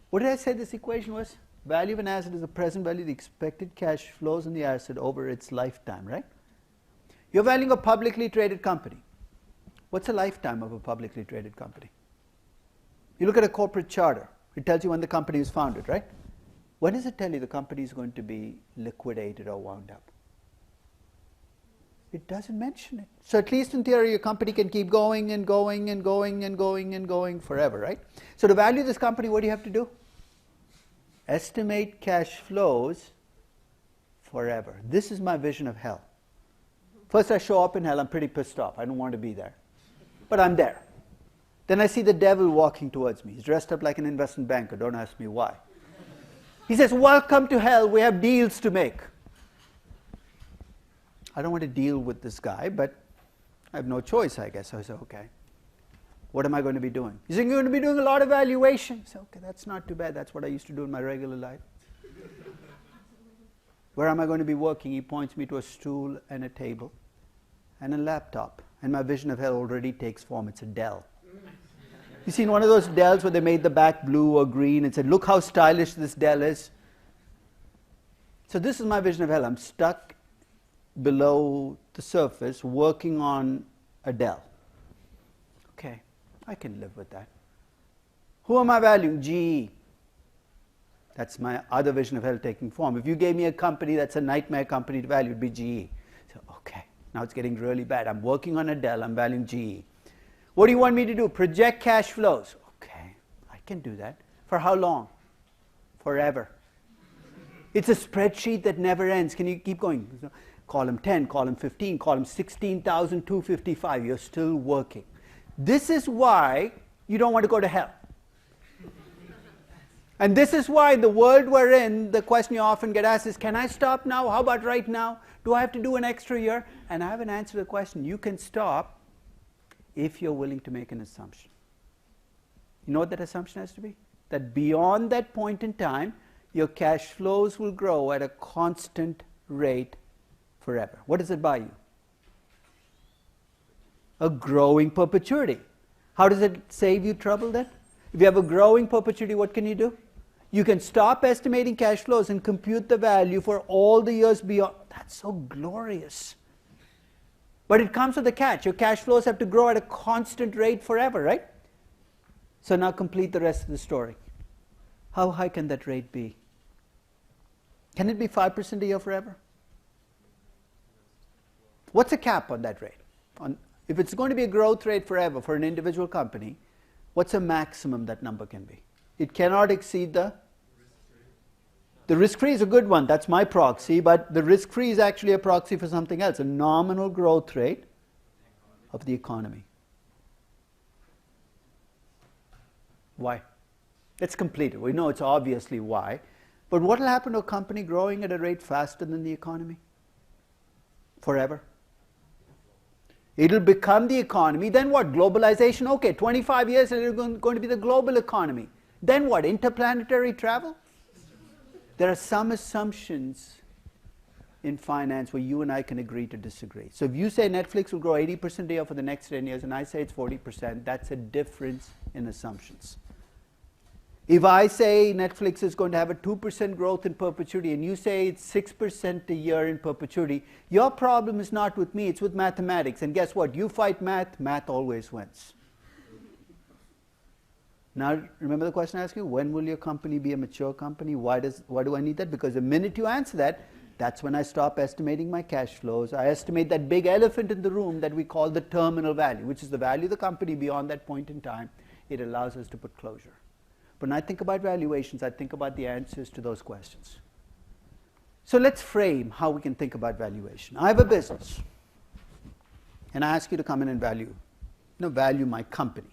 Speaker 1: What did I say this equation was? Value of an asset is the present value of the expected cash flows in the asset over its lifetime, right? You're valuing a publicly traded company. What's the lifetime of a publicly traded company? You look at a corporate charter. It tells you when the company was founded, right? When does it tell you the company is going to be liquidated or wound up? It doesn't mention it. So at least in theory, your company can keep going and going and going and going and going forever, right? So to value this company, what do you have to do? Estimate cash flows forever. This is my vision of hell. First I show up in hell, I'm pretty pissed off. I don't want to be there. But I'm there. Then I see the devil walking towards me. He's dressed up like an investment banker. Don't ask me why. He says, welcome to hell. We have deals to make. I don't want to deal with this guy, but I have no choice, I guess. So I said, okay. What am I going to be doing? He's saying, you're going to be doing a lot of valuation. So, okay, that's not too bad. That's what I used to do in my regular life. Where am I going to be working? He points me to a stool and a table and a laptop. And my vision of hell already takes form. It's a Dell. You seen one of those Dells where they made the back blue or green and said, look how stylish this Dell is. So this is my vision of hell. I'm stuck below the surface working on a Dell. Okay, I can live with that. Who am I valuing? GE. That's my other vision of hell taking form. If you gave me a company that's a nightmare company to value, it would be GE. So, okay, now it's getting really bad. I'm working on a Dell, I'm valuing GE. What do you want me to do? Project cash flows. Okay, I can do that. For how long? Forever. It's a spreadsheet that never ends. Can you keep going? Column 10, column 15, column 16,255. You're still working. This is why you don't want to go to hell. And this is why the world we're in, the question you often get asked is, can I stop now? How about right now? Do I have to do an extra year? And I haven't answered the question. You can stop if you're willing to make an assumption. You know what that assumption has to be? That beyond that point in time, your cash flows will grow at a constant rate forever. What does it buy you? A growing perpetuity. How does it save you trouble then? If you have a growing perpetuity, what can you do? You can stop estimating cash flows and compute the value for all the years beyond. That's so glorious. But it comes with a catch. Your cash flows have to grow at a constant rate forever, right? So now complete the rest of the story. How high can that rate be? Can it be 5% a year forever? What's a cap on that rate? If it's going to be a growth rate forever for an individual company, what's a maximum that number can be? It cannot exceed the risk-free is a good one. That's my proxy. But the risk-free is actually a proxy for something else, a nominal growth rate of the economy. Why? Let's complete it. We know it's obviously why. But what will happen to a company growing at a rate faster than the economy? Forever. It'll become the economy. Then what? Globalization. Okay, 25 years and it's going to be the global economy. Then what? Interplanetary travel? There are some assumptions in finance where you and I can agree to disagree. So if you say Netflix will grow 80% a year for the next 10 years and I say it's 40%, that's a difference in assumptions. If I say Netflix is going to have a 2% growth in perpetuity and you say it's 6% a year in perpetuity, your problem is not with me, it's with mathematics. And guess what? You fight math, math always wins. Now, remember the question I asked you? When will your company be a mature company? Why do I need that? Because the minute you answer that, that's when I stop estimating my cash flows. I estimate that big elephant in the room that we call the terminal value, which is the value of the company beyond that point in time. It allows us to put closure. But when I think about valuations, I think about the answers to those questions. So let's frame how we can think about valuation. I have a business, and I ask you to come in and value my company.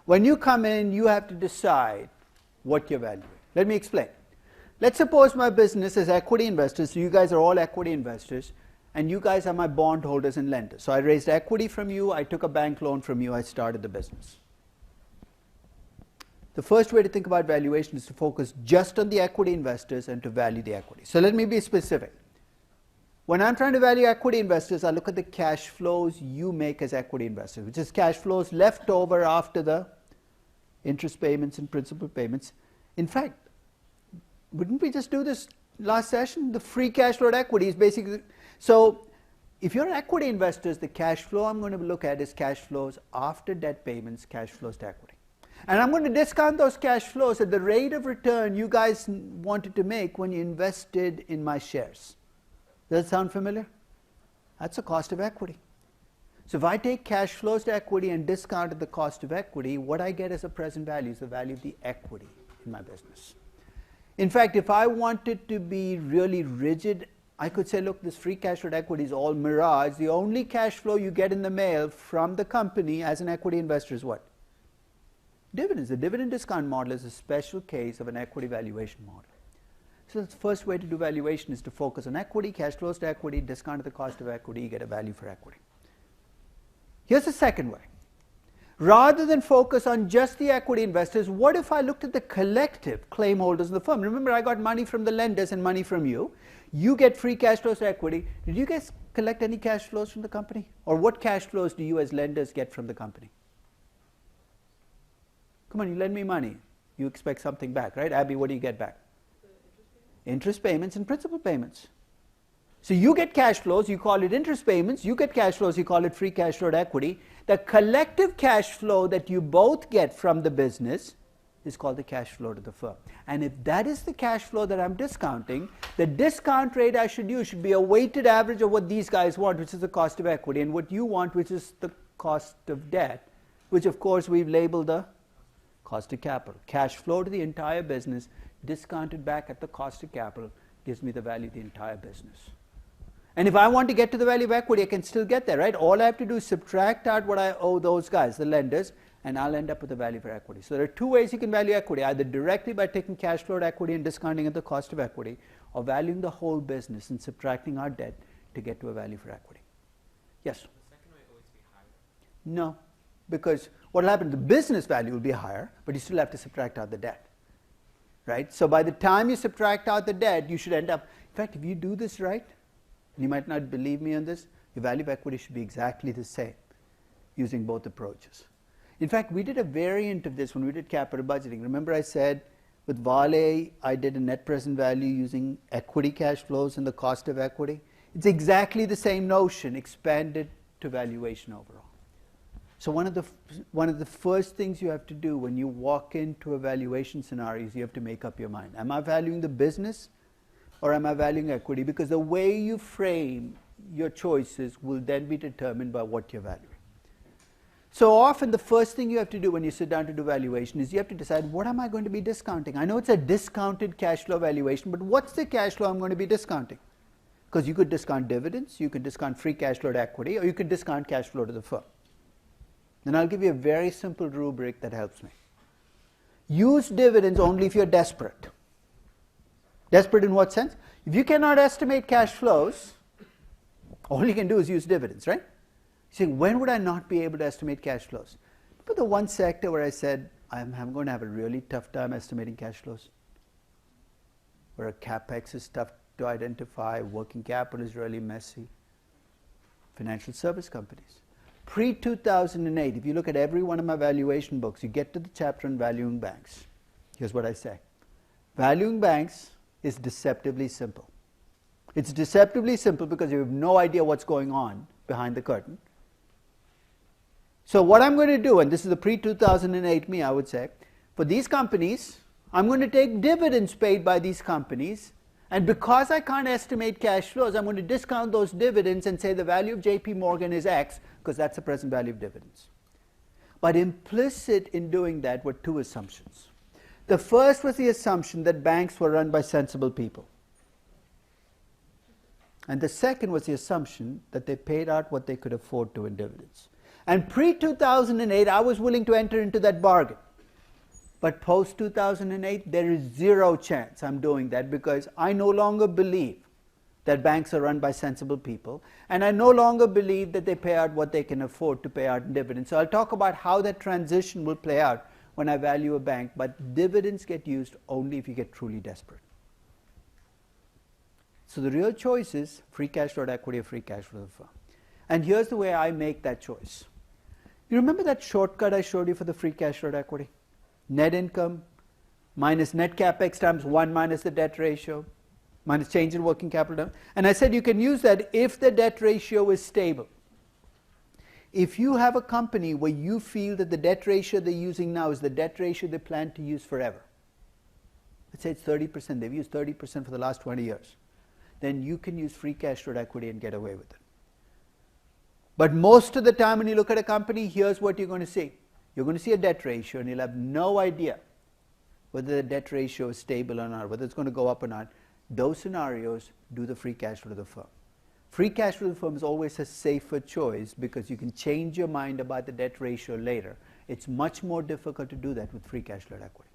Speaker 1: When you come in, you have to decide what you're valuing. Let me explain. Let's suppose my business is equity investors, so you guys are all equity investors, and you guys are my bondholders and lenders. So I raised equity from you, I took a bank loan from you, I started the business. The first way to think about valuation is to focus just on the equity investors and to value the equity. So let me be specific. When I'm trying to value equity investors, I look at the cash flows you make as equity investors, which is cash flows left over after the interest payments and principal payments. In fact, wouldn't we just do this last session? The free cash flow at equity is basically, so if you're equity investors, the cash flow I'm going to look at is cash flows after debt payments, cash flows to equity. And I'm going to discount those cash flows at the rate of return you guys wanted to make when you invested in my shares. Does that sound familiar? That's the cost of equity. So if I take cash flows to equity and discount at the cost of equity, what I get as a present value is the value of the equity in my business. In fact, if I wanted to be really rigid, I could say, look, this free cash flow to equity is all mirage. The only cash flow you get in the mail from the company as an equity investor is what? Dividends. The dividend discount model is a special case of an equity valuation model. So the first way to do valuation is to focus on equity, cash flows to equity, discount at the cost of equity, you get a value for equity. Here's the second way. Rather than focus on just the equity investors, what if I looked at the collective claim holders in the firm? Remember, I got money from the lenders and money from you. You get free cash flows to equity. Did you guys collect any cash flows from the company? Or what cash flows do you as lenders get from the company? Come on, you lend me money. You expect something back, right? Abby, what do you get back? Interest payments and principal payments. So you get cash flows, you call it interest payments. You get cash flows, you call it free cash flow to equity. The collective cash flow that you both get from the business is called the cash flow to the firm. And if that is the cash flow that I'm discounting, the discount rate I should use should be a weighted average of what these guys want, which is the cost of equity, and what you want, which is the cost of debt, which of course we've labeled the cost of capital. Cash flow to the entire business discounted back at the cost of capital gives me the value of the entire business. And if I want to get to the value of equity, I can still get there, right? All I have to do is subtract out what I owe those guys, the lenders, and I'll end up with the value for equity. So there are two ways you can value equity, either directly by taking cash flow to equity and discounting at the cost of equity, or valuing the whole business and subtracting our debt to get to a value for equity. Yes?
Speaker 2: The second way always be higher?
Speaker 1: No, because what will happen, the business value will be higher, but you still have to subtract out the debt, right? So by the time you subtract out the debt, you should end up, in fact, if you do this right, and you might not believe me on this, your value of equity should be exactly the same using both approaches. In fact, we did a variant of this when we did capital budgeting. Remember I said with Vale, I did a net present value using equity cash flows and the cost of equity. It's exactly the same notion expanded to valuation overall. So one of the first things you have to do when you walk into a valuation scenario is you have to make up your mind. Am I valuing the business or am I valuing equity? Because the way you frame your choices will then be determined by what you're valuing. So often the first thing you have to do when you sit down to do valuation is you have to decide, what am I going to be discounting? I know it's a discounted cash flow valuation, but what's the cash flow I'm going to be discounting? Because you could discount dividends, you could discount free cash flow to equity, or you could discount cash flow to the firm. And I'll give you a very simple rubric that helps me. Use dividends only if you're desperate. Desperate in what sense? If you cannot estimate cash flows, all you can do is use dividends, right? You say, when would I not be able to estimate cash flows? But the one sector where I said, I'm going to have a really tough time estimating cash flows, where a capex is tough to identify, working capital is really messy. Financial service companies. Pre-2008, if you look at every one of my valuation books, you get to the chapter on valuing banks. Here's what I say. Valuing banks is deceptively simple. It's deceptively simple because you have no idea what's going on behind the curtain. So what I'm going to do, and this is the pre-2008 me, I would say, for these companies, I'm going to take dividends paid by these companies, and because I can't estimate cash flows, I'm going to discount those dividends and say the value of JP Morgan is X, because that's the present value of dividends. But implicit in doing that were two assumptions. The first was the assumption that banks were run by sensible people. And the second was the assumption that they paid out what they could afford to in dividends. And pre-2008, I was willing to enter into that bargain. But post-2008, there is zero chance I'm doing that because I no longer believe that banks are run by sensible people, and I no longer believe that they pay out what they can afford to pay out in dividends. So I'll talk about how that transition will play out when I value a bank, but dividends get used only if you get truly desperate. So the real choice is free cash flow to equity or free cash flow to the firm. And here's the way I make that choice. You remember that shortcut I showed you for the free cash flow to equity? Net income minus net capex times 1 minus the debt ratio minus change in working capital. And I said you can use that if the debt ratio is stable. If you have a company where you feel that the debt ratio they're using now is the debt ratio they plan to use forever, let's say it's 30%, they've used 30% for the last 20 years, then you can use free cash flow equity and get away with it. But most of the time when you look at a company, here's what you're going to see. You're going to see a debt ratio and you'll have no idea whether the debt ratio is stable or not, whether it's going to go up or not. Those scenarios do the free cash flow to the firm. Free cash flow to the firm is always a safer choice because you can change your mind about the debt ratio later. It's much more difficult to do that with free cash flow equity.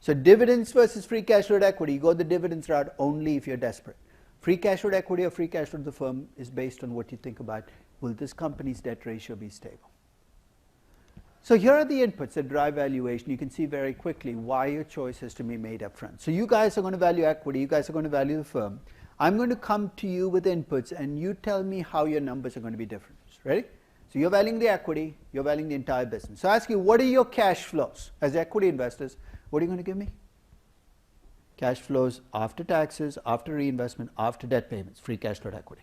Speaker 1: So dividends versus free cash flow equity, you go the dividends route only if you're desperate. Free cash flow equity or free cash flow to the firm is based on what you think about, will this company's debt ratio be stable? So here are the inputs that drive valuation. You can see very quickly why your choice has to be made up front. So you guys are going to value equity, you guys are going to value the firm. I'm going to come to you with inputs and you tell me how your numbers are going to be different. Ready? So you're valuing the equity, you're valuing the entire business. So I ask you, what are your cash flows? As equity investors, what are you going to give me? Cash flows after taxes, after reinvestment, after debt payments, free cash flow equity.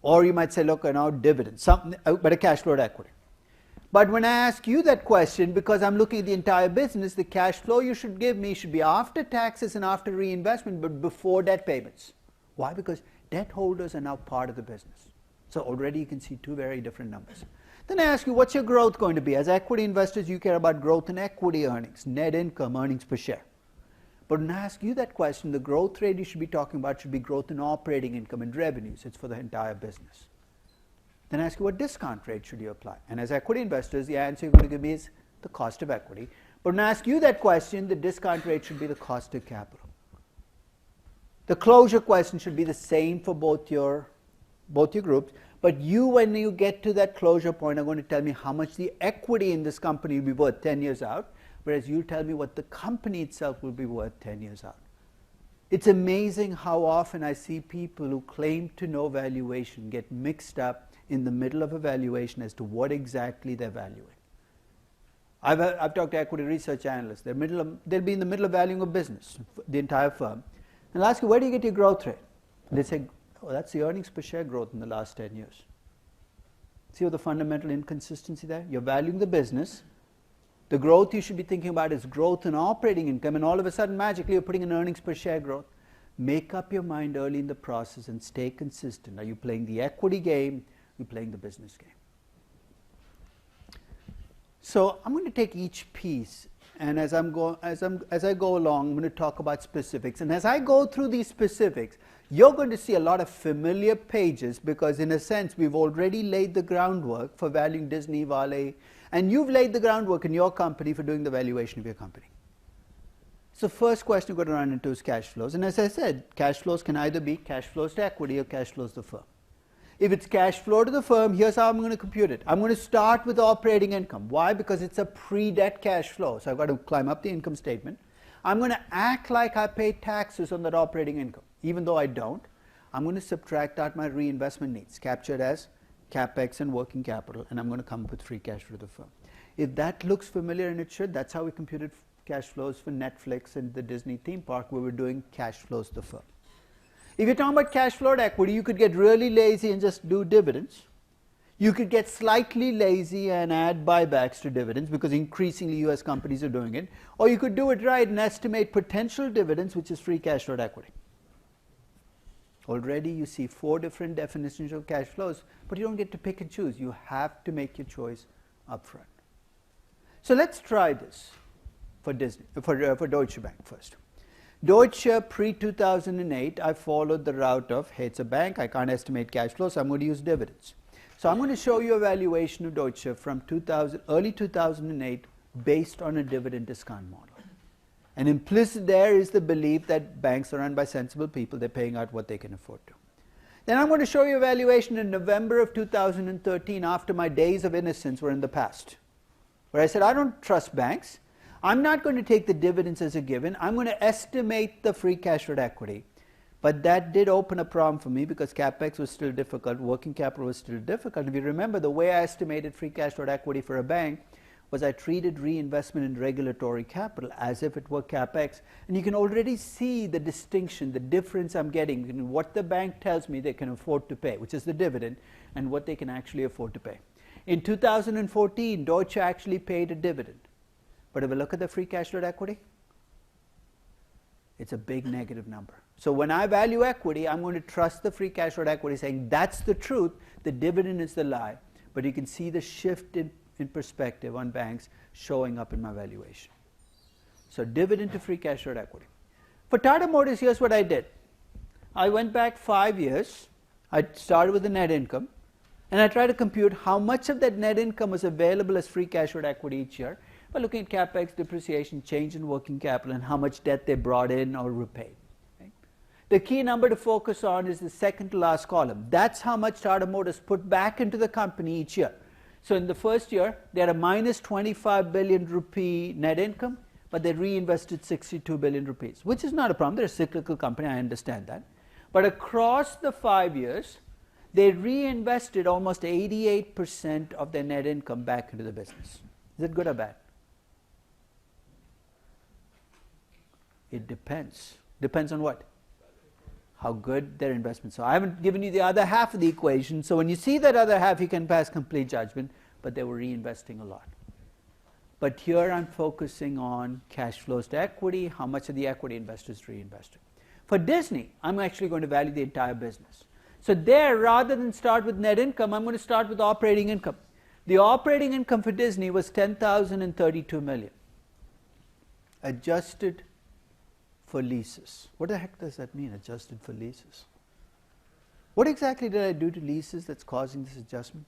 Speaker 1: Or you might say, look, dividends, but a cash flow equity. But when I ask you that question, because I'm looking at the entire business, the cash flow you should give me should be after taxes and after reinvestment, but before debt payments. Why? Because debt holders are now part of the business. So already you can see two very different numbers. Then I ask you, what's your growth going to be? As equity investors, you care about growth in equity earnings, net income, earnings per share. But when I ask you that question, the growth rate you should be talking about should be growth in operating income and revenues. It's for the entire business. Then I ask you, what discount rate should you apply? And as equity investors, the answer you're going to give me is the cost of equity. But when I ask you that question, the discount rate should be the cost of capital. The closure question should be the same for both your groups. But you, when you get to that closure point, are going to tell me how much the equity in this company will be worth 10 years out, whereas you tell me what the company itself will be worth 10 years out. It's amazing how often I see people who claim to know valuation get mixed up in the middle of a valuation as to what exactly they're valuing. I've talked to equity research analysts. They'll be in the middle of valuing a business, the entire firm. And I'll ask you, where do you get your growth rate? And they say, oh, that's the earnings per share growth in the last 10 years. See what the fundamental inconsistency there? You're valuing the business. The growth you should be thinking about is growth in operating income, and all of a sudden, magically, you're putting in earnings per share growth. Make up your mind early in the process and stay consistent. Are you playing the equity game? Are you playing the business game? So I'm going to take each piece, and as I go along, I'm going to talk about specifics. And as I go through these specifics, you're going to see a lot of familiar pages because, in a sense, we've already laid the groundwork for valuing Disney, Vale, and you've laid the groundwork in your company for doing the valuation of your company. So first question you're going to run into is cash flows. And as I said, cash flows can either be cash flows to equity or cash flows to the firm. If it's cash flow to the firm, here's how I'm going to compute it. I'm going to start with operating income. Why? Because it's a pre-debt cash flow. So I've got to climb up the income statement. I'm going to act like I pay taxes on that operating income. Even though I don't, I'm going to subtract out my reinvestment needs, captured as CapEx and working capital, and I'm going to come up with free cash flow to the firm. If that looks familiar, and it should, that's how we computed cash flows for Netflix and the Disney theme park, where we're doing cash flows to the firm. If you're talking about cash flow to equity, you could get really lazy and just do dividends. You could get slightly lazy and add buybacks to dividends because increasingly US companies are doing it. Or you could do it right and estimate potential dividends, which is free cash flow to equity. Already you see 4 different definitions of cash flows, but you don't get to pick and choose. You have to make your choice up front. So let's try this for Deutsche Bank first. Deutsche pre-2008, I followed the route of, hey, it's a bank, I can't estimate cash flow, so I'm going to use dividends. So I'm going to show you a valuation of Deutsche from early 2008 based on a dividend discount model. And implicit there is the belief that banks are run by sensible people, they're paying out what they can afford to. Then I'm going to show you a valuation in November of 2013 after my days of innocence were in the past, where I said, I don't trust banks. I'm not going to take the dividends as a given. I'm going to estimate the free cash flow to equity. But that did open a problem for me because CapEx was still difficult, working capital was still difficult. If you remember, the way I estimated free cash flow to equity for a bank was I treated reinvestment in regulatory capital as if it were CapEx. And you can already see the distinction, the difference I'm getting in what the bank tells me they can afford to pay, which is the dividend, and what they can actually afford to pay. In 2014, Deutsche actually paid a dividend. But if we look at the free cash flow to equity, it's a big negative number. So when I value equity, I'm going to trust the free cash flow to equity, saying that's the truth, the dividend is the lie. But you can see the shift in perspective on banks showing up in my valuation. So dividend to free cash flow to equity. For Tata Motors, here's what I did. I went back 5 years. I started with the net income, and I tried to compute how much of that net income was available as free cash flow to equity each year by looking at capex, depreciation, change in working capital, and how much debt they brought in or repaid. Right? The key number to focus on is the second to last column. That's how much Tata Motors put back into the company each year. So in the first year, they had a minus 25 billion rupee net income, but they reinvested 62 billion rupees, which is not a problem. They're a cyclical company, I understand that. But across the 5 years, they reinvested almost 88% of their net income back into the business. Is it good or bad? It depends. Depends on what? How good their investments are. I haven't given you the other half of the equation, so when you see that other half, you can pass complete judgment, but they were reinvesting a lot. But here I'm focusing on cash flows to equity, how much of the equity investors reinvested. For Disney, I'm actually going to value the entire business. So there, rather than start with net income, I'm going to start with operating income. The operating income for Disney was 10,032 million. Adjusted for leases. What the heck does that mean, adjusted for leases? What exactly did I do to leases that's causing this adjustment?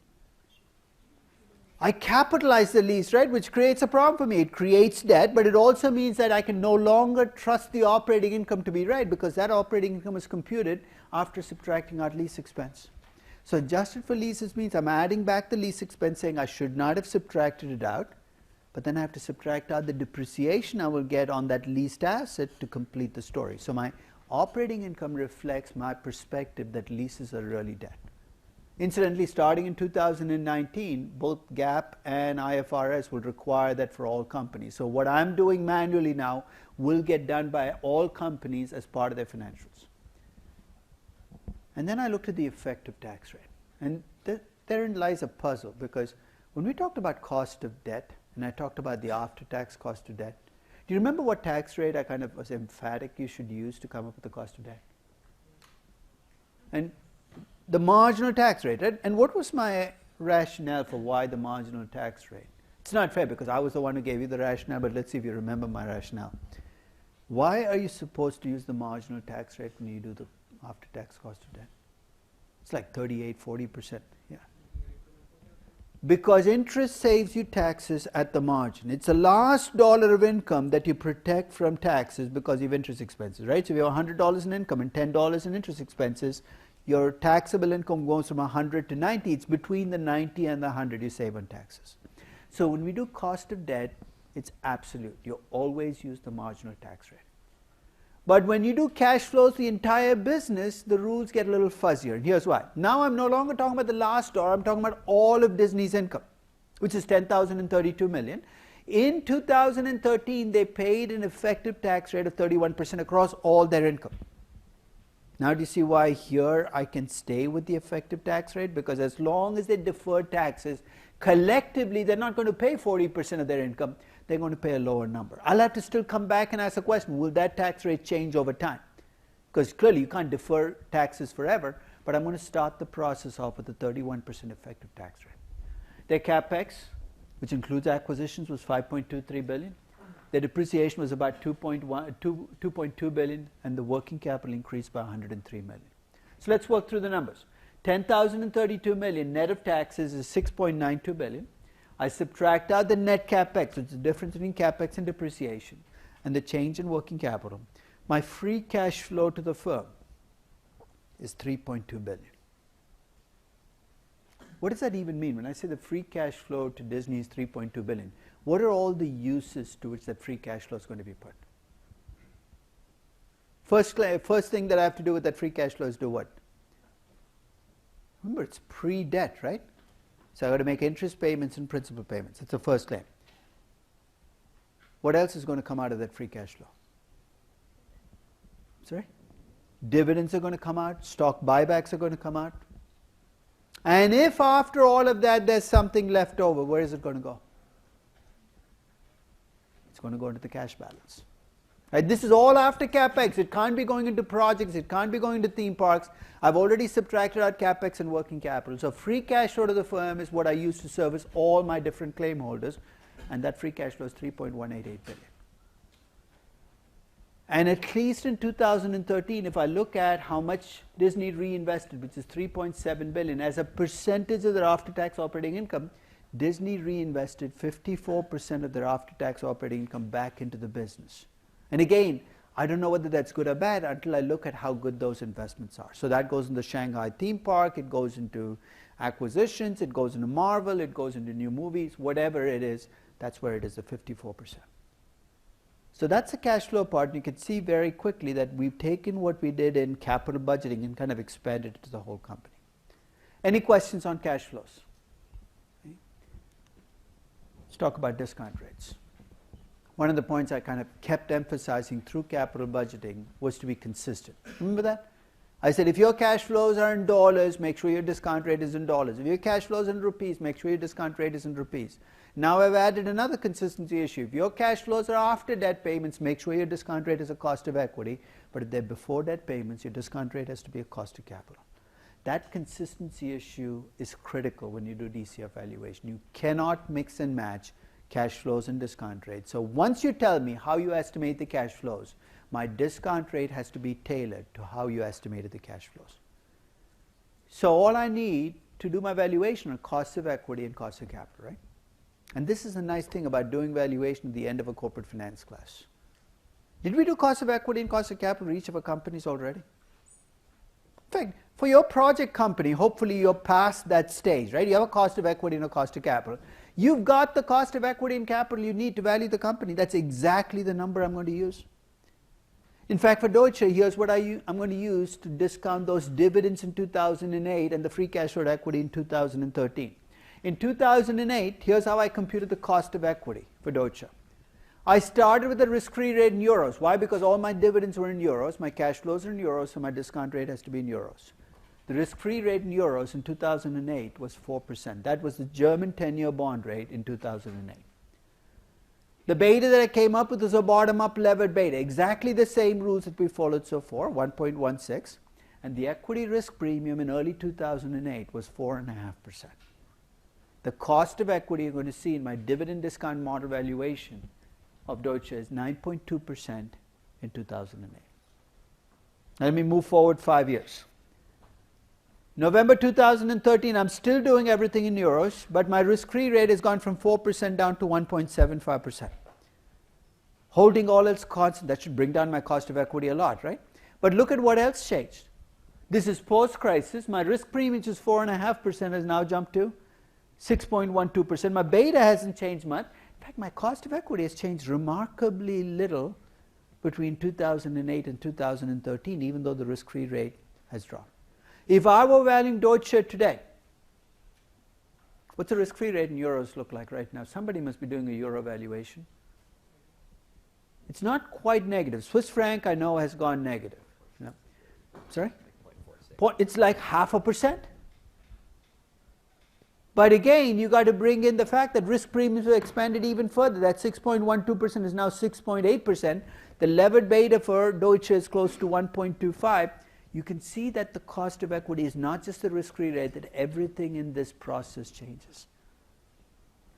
Speaker 1: I capitalize the lease, right, which creates a problem for me. It creates debt, but it also means that I can no longer trust the operating income to be right, because that operating income is computed after subtracting out lease expense. So adjusted for leases means I'm adding back the lease expense, saying I should not have subtracted it out, but then I have to subtract out the depreciation I will get on that leased asset to complete the story. So my operating income reflects my perspective that leases are really debt. Incidentally, starting in 2019, both GAAP and IFRS will require that for all companies. So what I'm doing manually now will get done by all companies as part of their financials. And then I looked at the effective tax rate. And therein lies a puzzle, because when we talked about cost of debt, and I talked about the after-tax cost of debt, do you remember what tax rate I kind of was emphatic you should use to come up with the cost of debt? And the marginal tax rate, right? And what was my rationale for why the marginal tax rate? It's not fair because I was the one who gave you the rationale, but let's see if you remember my rationale. Why are you supposed to use the marginal tax rate when you do the after-tax cost of debt? It's like 38, 40%. Yeah. Because interest saves you taxes at the margin. It's the last dollar of income that you protect from taxes because you have interest expenses, right? So if you have $100 in income and $10 in interest expenses, your taxable income goes from 100 to 90. It's between the 90 and the 100 you save on taxes. So when we do cost of debt, it's absolute. You always use the marginal tax rate. But when you do cash flows, the entire business, the rules get a little fuzzier. And here's why. Now I'm no longer talking about the last dollar. I'm talking about all of Disney's income, which is 10,032 million. In 2013, they paid an effective tax rate of 31% across all their income. Now do you see why here I can stay with the effective tax rate? Because as long as they defer taxes, collectively they're not going to pay 40% of their income. They're going to pay a lower number. I'll have to still come back and ask a question, will that tax rate change over time? Because clearly you can't defer taxes forever, but I'm going to start the process off with a 31% effective tax rate. Their capex, which includes acquisitions, was 5.23 billion. Their depreciation was about 2.2 billion, and the working capital increased by 103 million. So let's work through the numbers. 10,032 million net of taxes is 6.92 billion. I subtract out the net capex, which is the difference between capex and depreciation, and the change in working capital. My free cash flow to the firm is 3.2 billion. What does that even mean? When I say the free cash flow to Disney is 3.2 billion, what are all the uses to which that free cash flow is going to be put? First thing that I have to do with that free cash flow is do what? Remember, it's pre-debt, right? So I've got to make interest payments and principal payments. That's the first claim. what else is going to come out of that free cash flow? Sorry? Dividends are going to come out, stock buybacks are going to come out. And if after all of that there's something left over, where is it going to go? It's going to go into the cash balance. Right? This is all after CapEx. It can't be going into projects. It can't be going into theme parks. I've already subtracted out CapEx and working capital. So free cash flow to the firm is what I use to service all my different claim holders. And that free cash flow is 3.188 billion. And at least in 2013, if I look at how much Disney reinvested, which is 3.7 billion, as a percentage of their after-tax operating income, Disney reinvested 54% of their after-tax operating income back into the business. And again, I don't know whether that's good or bad until I look at how good those investments are. So that goes in the Shanghai theme park, it goes into acquisitions, it goes into Marvel, it goes into new movies, whatever it is, that's where it is, the 54%. So that's the cash flow part, and you can see very quickly that we've taken what we did in capital budgeting and kind of expanded it to the whole company. Any questions on cash flows? Okay. Let's talk about discount rates. One of the points I kind of kept emphasizing through capital budgeting was to be consistent. Remember that? I said if your cash flows are in dollars, make sure your discount rate is in dollars. If your cash flows in rupees, make sure your discount rate is in rupees. Now I've added another consistency issue. If your cash flows are after debt payments, make sure your discount rate is a cost of equity. But if they're before debt payments, your discount rate has to be a cost of capital. That consistency issue is critical when you do DCF valuation. You cannot mix and match cash flows and discount rates. So once you tell me how you estimate the cash flows, my discount rate has to be tailored to how you estimated the cash flows. So all I need to do my valuation are costs of equity and costs of capital, right? And this is a nice thing about doing valuation at the end of a corporate finance class. Did we do cost of equity and cost of capital for each of our companies already? In fact, for your project company, hopefully you're past that stage, right? You have a cost of equity and a cost of capital. You've got the cost of equity and capital you need to value the company. That's exactly the number I'm going to use. In fact, for Deutsche, here's what I'm going to use to discount those dividends in 2008 and the free cash flow equity in 2013. In 2008, here's how I computed the cost of equity for Deutsche. I started with the risk-free rate in euros. Why? Because all my dividends were in euros, my cash flows are in euros, so my discount rate has to be in euros. The risk-free rate in euros in 2008 was 4%. That was the German 10-year bond rate in 2008. The beta that I came up with was a bottom-up levered beta, exactly the same rules that we followed so far, 1.16, and the equity risk premium in early 2008 was 4.5%. The cost of equity you're going to see in my dividend discount model valuation of Deutsche is 9.2% in 2008. Now let me move forward 5 years. November 2013, I'm still doing everything in euros, but my risk-free rate has gone from 4% down to 1.75%. Holding all else constant, that should bring down my cost of equity a lot, right? But look at what else changed. This is post-crisis. My risk premium, which is 4.5%, has now jumped to 6.12%. My beta hasn't changed much. In fact, my cost of equity has changed remarkably little between 2008 and 2013, even though the risk-free rate has dropped. If I were valuing Deutsche today, what's the risk-free rate in euros look like right now? Somebody must be doing a euro valuation. It's not quite negative. Swiss franc, I know, has gone negative. No. Sorry? It's like 0.5%. But again, you got to bring in the fact that risk premiums have expanded even further. That 6.12% is now 6.8%. The levered beta for Deutsche is close to 1.25. You can see that the cost of equity is not just the risk-free rate, that everything in this process changes.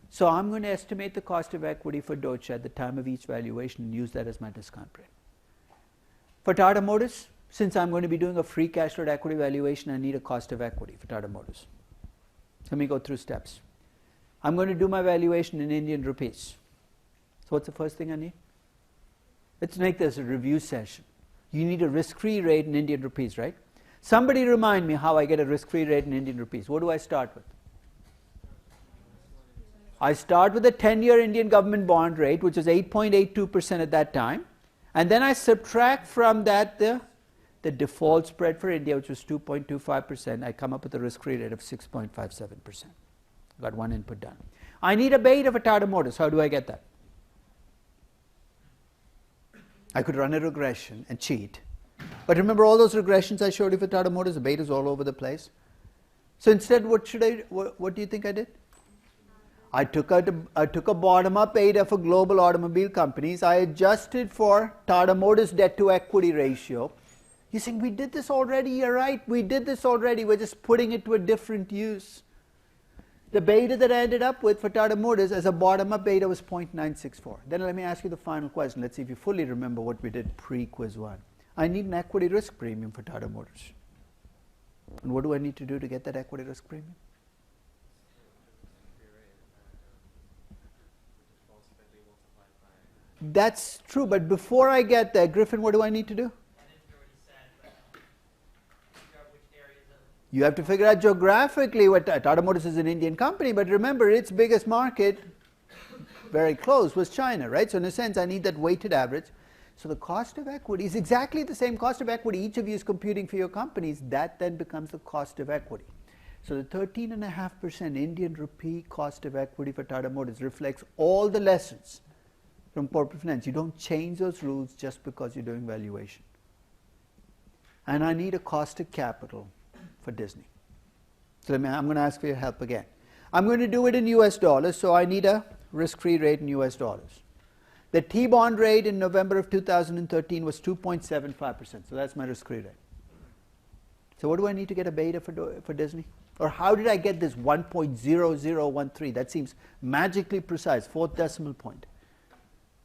Speaker 1: So I'm going to estimate the cost of equity for Deutsche at the time of each valuation and use that as my discount rate. For Tata Motors, since I'm going to be doing a free cash flow equity valuation, I need a cost of equity for Tata Motors. Let me go through steps. I'm going to do my valuation in Indian rupees. So what's the first thing I need? Let's make this a review session. You need a risk-free rate in Indian rupees, right? Somebody remind me how I get a risk-free rate in Indian rupees. What do I start with? I start with the 10-year Indian government bond rate, which is 8.82% at that time. And then I subtract from that the default spread for India, which was 2.25%. I come up with a risk-free rate of 6.57%. Got one input done. I need a beta for Tata Motors. How do I get that? I could run a regression and cheat. But remember all those regressions I showed you for Tata Motors, the beta is all over the place. So instead, what do you think I did? I took a bottom-up beta for global automobile companies. I adjusted for Tata Motors debt to equity ratio. You're saying, we did this already. You're right. We did this already. We're just putting it to a different use. The beta that I ended up with for Tata Motors as a bottom-up beta was 0.964. Then let me ask you the final question. Let's see if you fully remember what we did pre-quiz 1. I need an equity risk premium for Tata Motors. And what do I need to do to get that equity risk premium? That's true, but before I get there, Griffin, what do I need to do? You have to figure out geographically what Tata Motors is an Indian company, but remember its biggest market, very close, was China, right? So in a sense, I need that weighted average. So the cost of equity is exactly the same cost of equity each of you is computing for your companies. That then becomes the cost of equity. So the 13.5% Indian rupee cost of equity for Tata Motors reflects all the lessons from corporate finance. You don't change those rules just because you're doing valuation. And I need a cost of capital for Disney. So I'm going to ask for your help again. I'm going to do it in US dollars, so I need a risk-free rate in US dollars. The T-bond rate in November of 2013 was 2.75%, so that's my risk-free rate. So what do I need to get a beta for Disney? Or how did I get this 1.0013? That seems magically precise, fourth decimal point.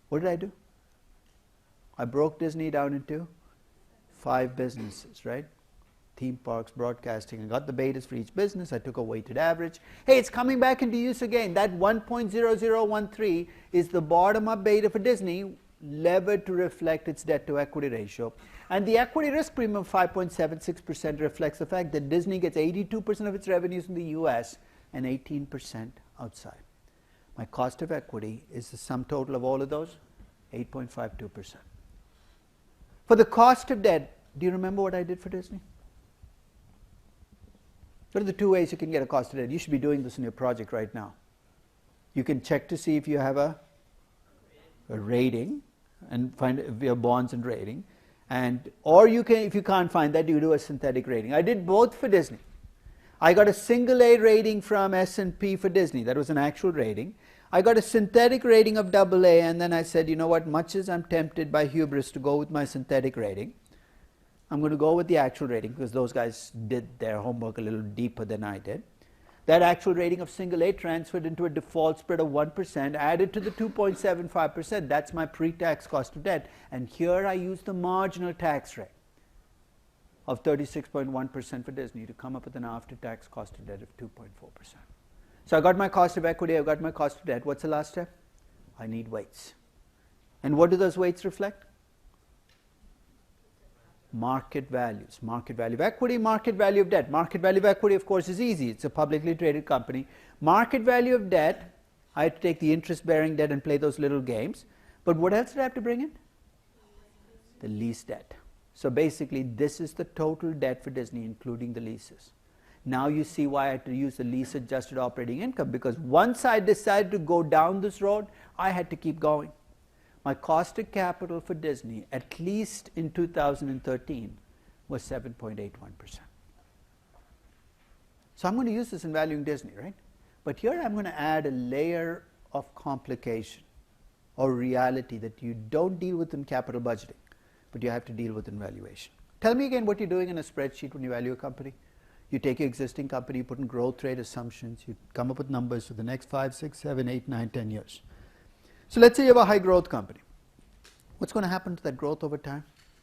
Speaker 1: What did I do? I broke Disney down into 5 businesses, right? Theme parks, broadcasting. I got the betas for each business. I took a weighted average. Hey, it's coming back into use again. That 1.0013 is the bottom-up beta for Disney, levered to reflect its debt-to-equity ratio. And the equity risk premium of 5.76% reflects the fact that Disney gets 82% of its revenues in the US and 18% outside. My cost of equity is the sum total of all of those, 8.52%. For the cost of debt, do you remember what I did for Disney? What are the 2 ways you can get a cost of debt? You should be doing this in your project right now. You can check to see if you have a rating and find if you have bonds and rating. Or you can, if you can't find that, you do a synthetic rating. I did both for Disney. I got a single A rating from S&P for Disney. That was an actual rating. I got a synthetic rating of AA, and then I said, you know what, much as I'm tempted by hubris to go with my synthetic rating, I'm going to go with the actual rating because those guys did their homework a little deeper than I did. That actual rating of single A transferred into a default spread of 1%, added to the 2.75%. That's my pre-tax cost of debt. And here I use the marginal tax rate of 36.1% for Disney to come up with an after-tax cost of debt of 2.4%. So I got my cost of equity, I've got my cost of debt. What's the last step? I need weights. And what do those weights reflect? Market values. Market value of equity, market value of debt. Market value of equity, of course, is easy. It's a publicly traded company. Market value of debt, I had to take the interest-bearing debt and play those little games. But what else did I have to bring in? The lease debt. So basically, this is the total debt for Disney, including the leases. Now you see why I had to use the lease-adjusted operating income, because once I decided to go down this road, I had to keep going. My cost of capital for Disney, at least in 2013, was 7.81%. So I'm going to use this in valuing Disney, right? But here I'm going to add a layer of complication or reality that you don't deal with in capital budgeting, but you have to deal with in valuation. Tell me again what you're doing in a spreadsheet when you value a company. You take your existing company, you put in growth rate assumptions, you come up with numbers for the next 5, 6, 7, 8, 9, 10 years. So let's say you have a high growth company. What's going to happen to that growth over time?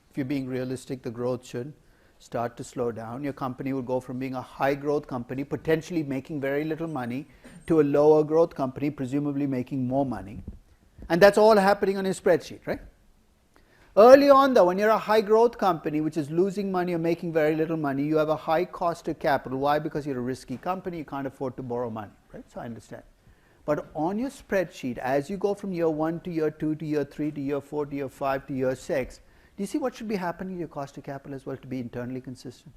Speaker 1: If you're being realistic, the growth should start to slow down. Your company will go from being a high growth company, potentially making very little money, to a lower growth company, presumably making more money. And that's all happening on your spreadsheet, right? Early on though, when you're a high growth company which is losing money or making very little money, you have a high cost of capital. Why? Because you're a risky company, you can't afford to borrow money, right? So I understand. But on your spreadsheet, as you go from year 1 to year 2 to year 3 to year 4 to year 5 to year 6, do you see what should be happening to your cost of capital as well to be internally consistent?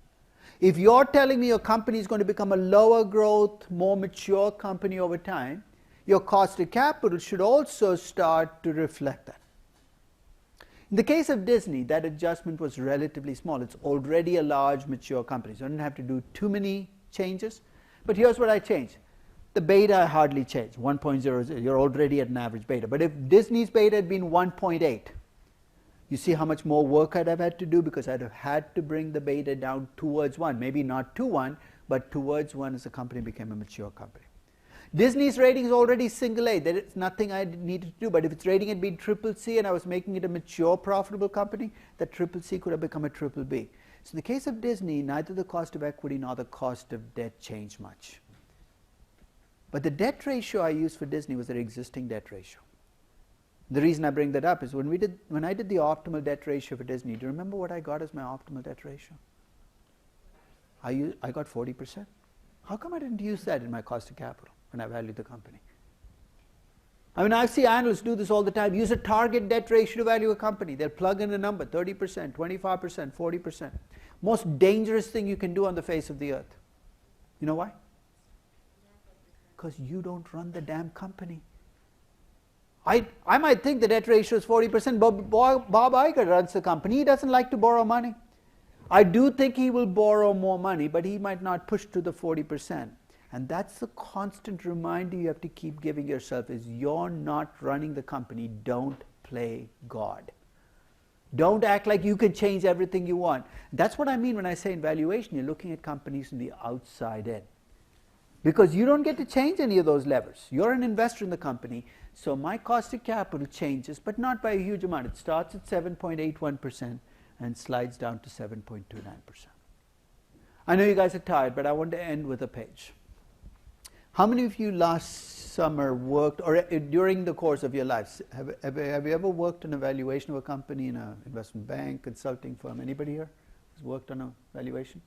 Speaker 1: If you're telling me your company is going to become a lower growth, more mature company over time, your cost of capital should also start to reflect that. In the case of Disney, that adjustment was relatively small. It's already a large, mature company, so I didn't have to do too many changes. But here's what I changed. The beta I hardly changed, 1.00. You're already at an average beta. But if Disney's beta had been 1.8, you see how much more work I'd have had to do, because I'd have had to bring the beta down towards 1. Maybe not to 1, but towards 1 as the company became a mature company. Disney's rating is already single A. There is nothing I needed to do. But if its rating had been triple C and I was making it a mature, profitable company, that triple C could have become a triple B. So in the case of Disney, neither the cost of equity nor the cost of debt changed much. But the debt ratio I used for Disney was their existing debt ratio. The reason I bring that up is when I did the optimal debt ratio for Disney, do you remember what I got as my optimal debt ratio? I got 40%. How come I didn't use that in my cost of capital when I valued the company? I mean, I see analysts do this all the time. Use a target debt ratio to value a company. They'll plug in a number, 30%, 25%, 40%. Most dangerous thing you can do on the face of the earth. You know why? Because you don't run the damn company. I might think the debt ratio is 40%, but Bob Iger runs the company. He doesn't like to borrow money. I do think he will borrow more money, but he might not push to the 40%. And that's the constant reminder you have to keep giving yourself is you're not running the company. Don't play God. Don't act like you can change everything you want. That's what I mean when I say in valuation, you're looking at companies from the outside in. Because you don't get to change any of those levers. You're an investor in the company, so my cost of capital changes, but not by a huge amount. It starts at 7.81% and slides down to 7.29%. I know you guys are tired, but I want to end with a page. How many of you last summer worked, or during the course of your lives, have you ever worked on a valuation of a company in an investment bank, consulting firm? Anybody here has worked on a valuation?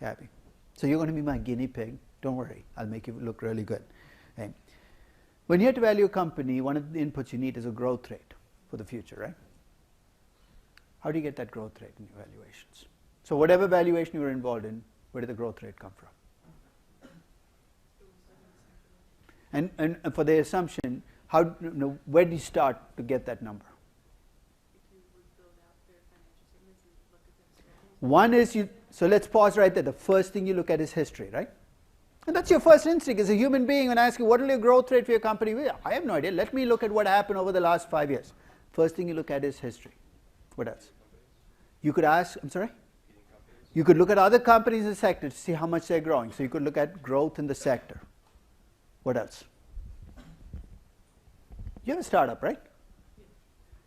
Speaker 1: Gabby. So you're going to be my guinea pig. Don't worry, I'll make you look really good. Okay. When you have to value a company, one of the inputs you need is a growth rate for the future, right? How do you get that growth rate in your valuations? So whatever valuation you were involved in, where did the growth rate come from? And for the assumption, where do you start to get that number? One is so let's pause right there. The first thing you look at is history, right? And that's your first instinct as a human being when I ask you, what will your growth rate for your company be? I have no idea. Let me look at what happened over the last 5 years. First thing you look at is history. What else? You could ask, I'm sorry? You could look at other companies in the sector to see how much they're growing. So you could look at growth in the sector. What else? You have a startup, right?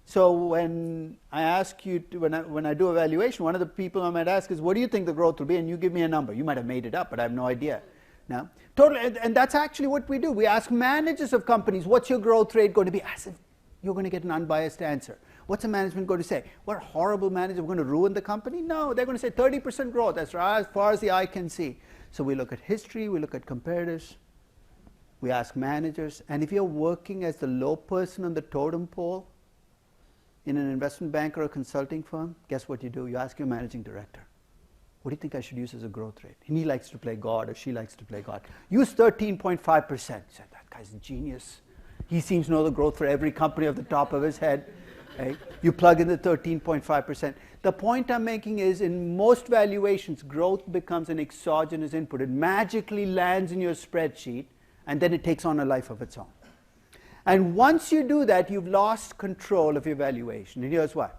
Speaker 1: So when I ask you, when I do a valuation, one of the people I might ask is, what do you think the growth will be? And you give me a number. You might have made it up, but I have no idea. Now, totally, and that's actually what we do. We ask managers of companies, what's your growth rate going to be? As if you're going to get an unbiased answer. What's a management going to say? What horrible manager, we're going to ruin the company? No, they're going to say 30% growth, as far as the eye can see. So we look at history, we look at comparatives, we ask managers, and if you're working as the low person on the totem pole in an investment bank or a consulting firm, guess what you do? You ask your managing director, what do you think I should use as a growth rate? And he likes to play God, or she likes to play God. Use 13.5%. You said, that guy's a genius. He seems to know the growth for every company off the top of his head. Right? You plug in the 13.5%. The point I'm making is in most valuations, growth becomes an exogenous input. It magically lands in your spreadsheet, and then it takes on a life of its own. And once you do that, you've lost control of your valuation. And here's why.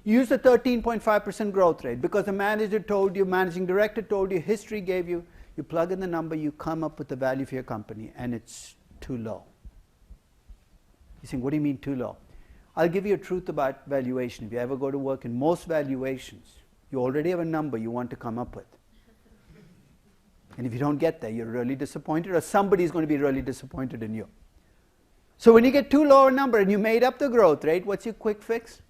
Speaker 1: Use the 13.5% growth rate because the manager told you, managing director told you, history gave you. You plug in the number, you come up with the value for your company, and it's too low. You're saying, what do you mean too low? I'll give you a truth about valuation. If you ever go to work in most valuations, you already have a number you want to come up with. And if you don't get there, you're really disappointed, or somebody's going to be really disappointed in you. So when you get too low a number and you made up the growth rate, what's your quick fix?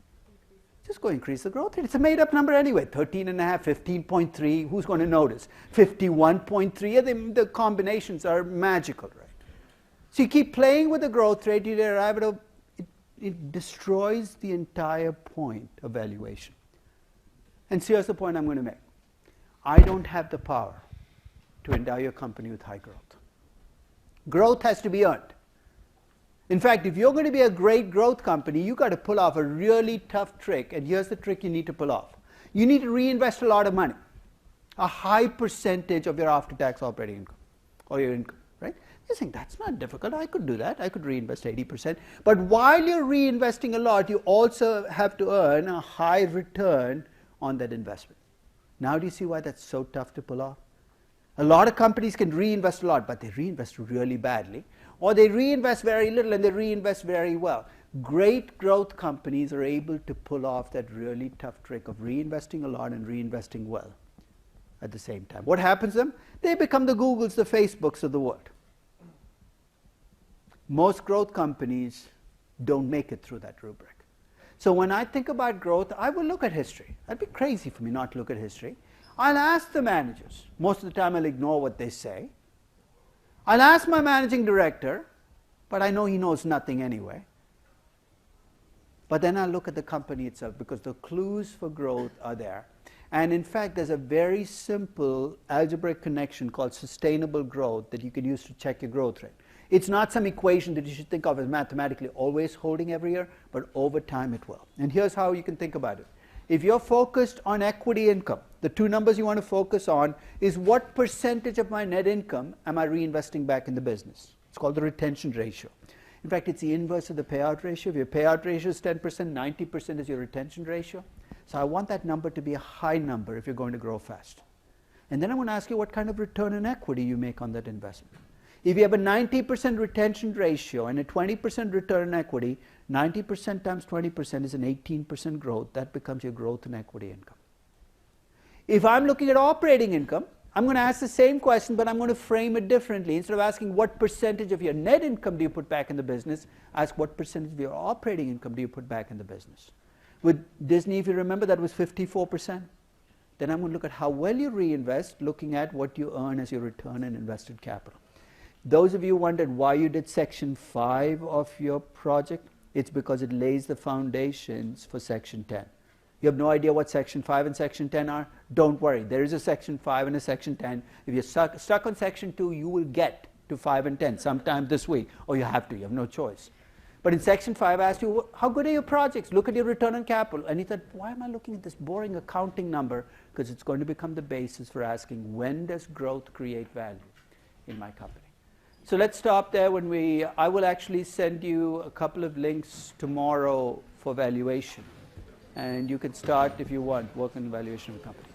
Speaker 1: Just go increase the growth rate. It's a made up number anyway. 13.5, 15.3, who's going to notice? 51.3, the combinations are magical, right? So you keep playing with the growth rate, you arrive at it destroys the entire point of valuation. And so here's the point I'm going to make. I don't have the power to endow your company with high growth. Growth has to be earned. In fact, if you're going to be a great growth company, you've got to pull off a really tough trick. And here's the trick you need to pull off. You need to reinvest a lot of money, a high percentage of your after-tax operating income or your income, right? You're saying, that's not difficult. I could do that. I could reinvest 80%. But while you're reinvesting a lot, you also have to earn a high return on that investment. Now do you see why that's so tough to pull off? A lot of companies can reinvest a lot, but they reinvest really badly. Or they reinvest very little and they reinvest very well. Great growth companies are able to pull off that really tough trick of reinvesting a lot and reinvesting well at the same time. What happens to them? They become the Googles, the Facebooks of the world. Most growth companies don't make it through that rubric. So when I think about growth, I will look at history. That'd be crazy for me not to look at history. I'll ask the managers. Most of the time I'll ignore what they say. I'll ask my managing director, but I know he knows nothing anyway. But then I'll look at the company itself because the clues for growth are there. And in fact, there's a very simple algebraic connection called sustainable growth that you can use to check your growth rate. It's not some equation that you should think of as mathematically always holding every year, but over time it will. And here's how you can think about it. If you're focused on equity income, the two numbers you want to focus on is what percentage of my net income am I reinvesting back in the business. It's called the retention ratio. In fact, it's the inverse of the payout ratio. If your payout ratio is 10%, 90% is your retention ratio. So I want that number to be a high number if you're going to grow fast. And then I want to ask you what kind of return on equity you make on that investment. If you have a 90% retention ratio and a 20% return on equity, 90% times 20% is an 18% growth. That becomes your growth in equity income. If I'm looking at operating income, I'm going to ask the same question, but I'm going to frame it differently. Instead of asking what percentage of your net income do you put back in the business, ask what percentage of your operating income do you put back in the business. With Disney, if you remember, that was 54%. Then I'm going to look at how well you reinvest, looking at what you earn as your return on invested capital. Those of you who wondered why you did Section 5 of your project, it's because it lays the foundations for Section 10. You have no idea what Section 5 and Section 10 are? Don't worry. There is a Section 5 and a Section 10. If you're stuck on Section 2, you will get to 5 and 10 sometime this week. Or you have to. You have no choice. But in Section 5, I asked you, how good are your projects? Look at your return on capital. And he said, why am I looking at this boring accounting number? Because it's going to become the basis for asking, when does growth create value in my company? So let's stop there. I will actually send you a couple of links tomorrow for valuation. And you can start, if you want, work on valuation of a company.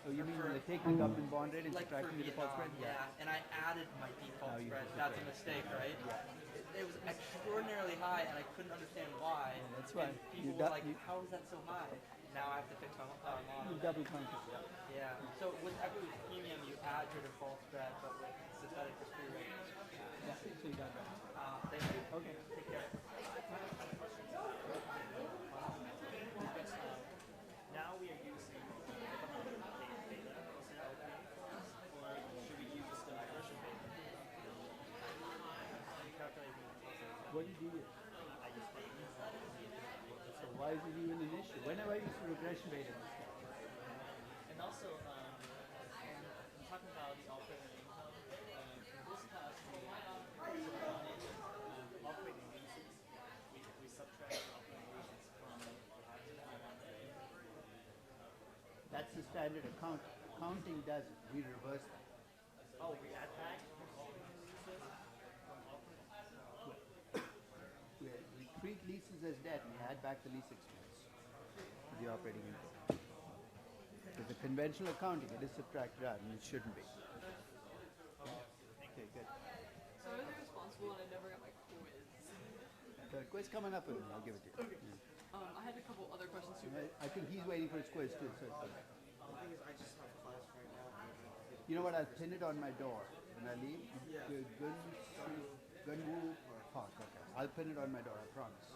Speaker 1: Oh, you mean
Speaker 4: for-
Speaker 1: the taking the government bond rate and
Speaker 4: like for
Speaker 1: subtracting the default
Speaker 4: Vietnam,
Speaker 1: spread?
Speaker 4: yeah. And I added my default
Speaker 1: Now you
Speaker 4: spread.
Speaker 1: just
Speaker 4: That's a
Speaker 1: subtract.
Speaker 4: mistake, right? It was extraordinarily high, and I couldn't understand why.
Speaker 1: that's right.
Speaker 4: And people
Speaker 1: You
Speaker 4: were
Speaker 1: du-
Speaker 4: like,
Speaker 1: you-
Speaker 4: "How is that so high?" Now I have to fix my model.
Speaker 1: You double counted.
Speaker 4: Yeah. So with equity premium, you add your default spread, but with synthetic risk-free rate,
Speaker 1: Yeah, so you got that.
Speaker 4: thank you.
Speaker 1: Okay.
Speaker 4: Take care.
Speaker 5: Now we are using data or should we use the regression data? Calculating
Speaker 1: What did you use?
Speaker 5: I just
Speaker 1: So why is it even an issue? Whenever I use the regression rate in this case.
Speaker 5: and also talking about the operating income. In this class we operating leases. We subtract the operating leases from
Speaker 1: That's the standard account. Accounting does it. We reverse that.
Speaker 5: oh we add back operating leases from operating.
Speaker 1: We treat leases as debt and we add back the lease expense to the operating income. With the conventional accounting, it is subtracted out and it shouldn't be. Okay, good.
Speaker 6: So I was irresponsible and I never got my quiz.
Speaker 1: The quiz coming up, and I'll give it to you.
Speaker 6: Okay. I had a couple other questions too.
Speaker 1: I think he's waiting for his quiz too. So it's okay.
Speaker 7: The thing is, I just have class right now.
Speaker 1: You know what? I'll pin it on my door when I leave.
Speaker 7: Yeah.
Speaker 1: Gunwoo Park. Okay. I'll pin it on my door. I promise.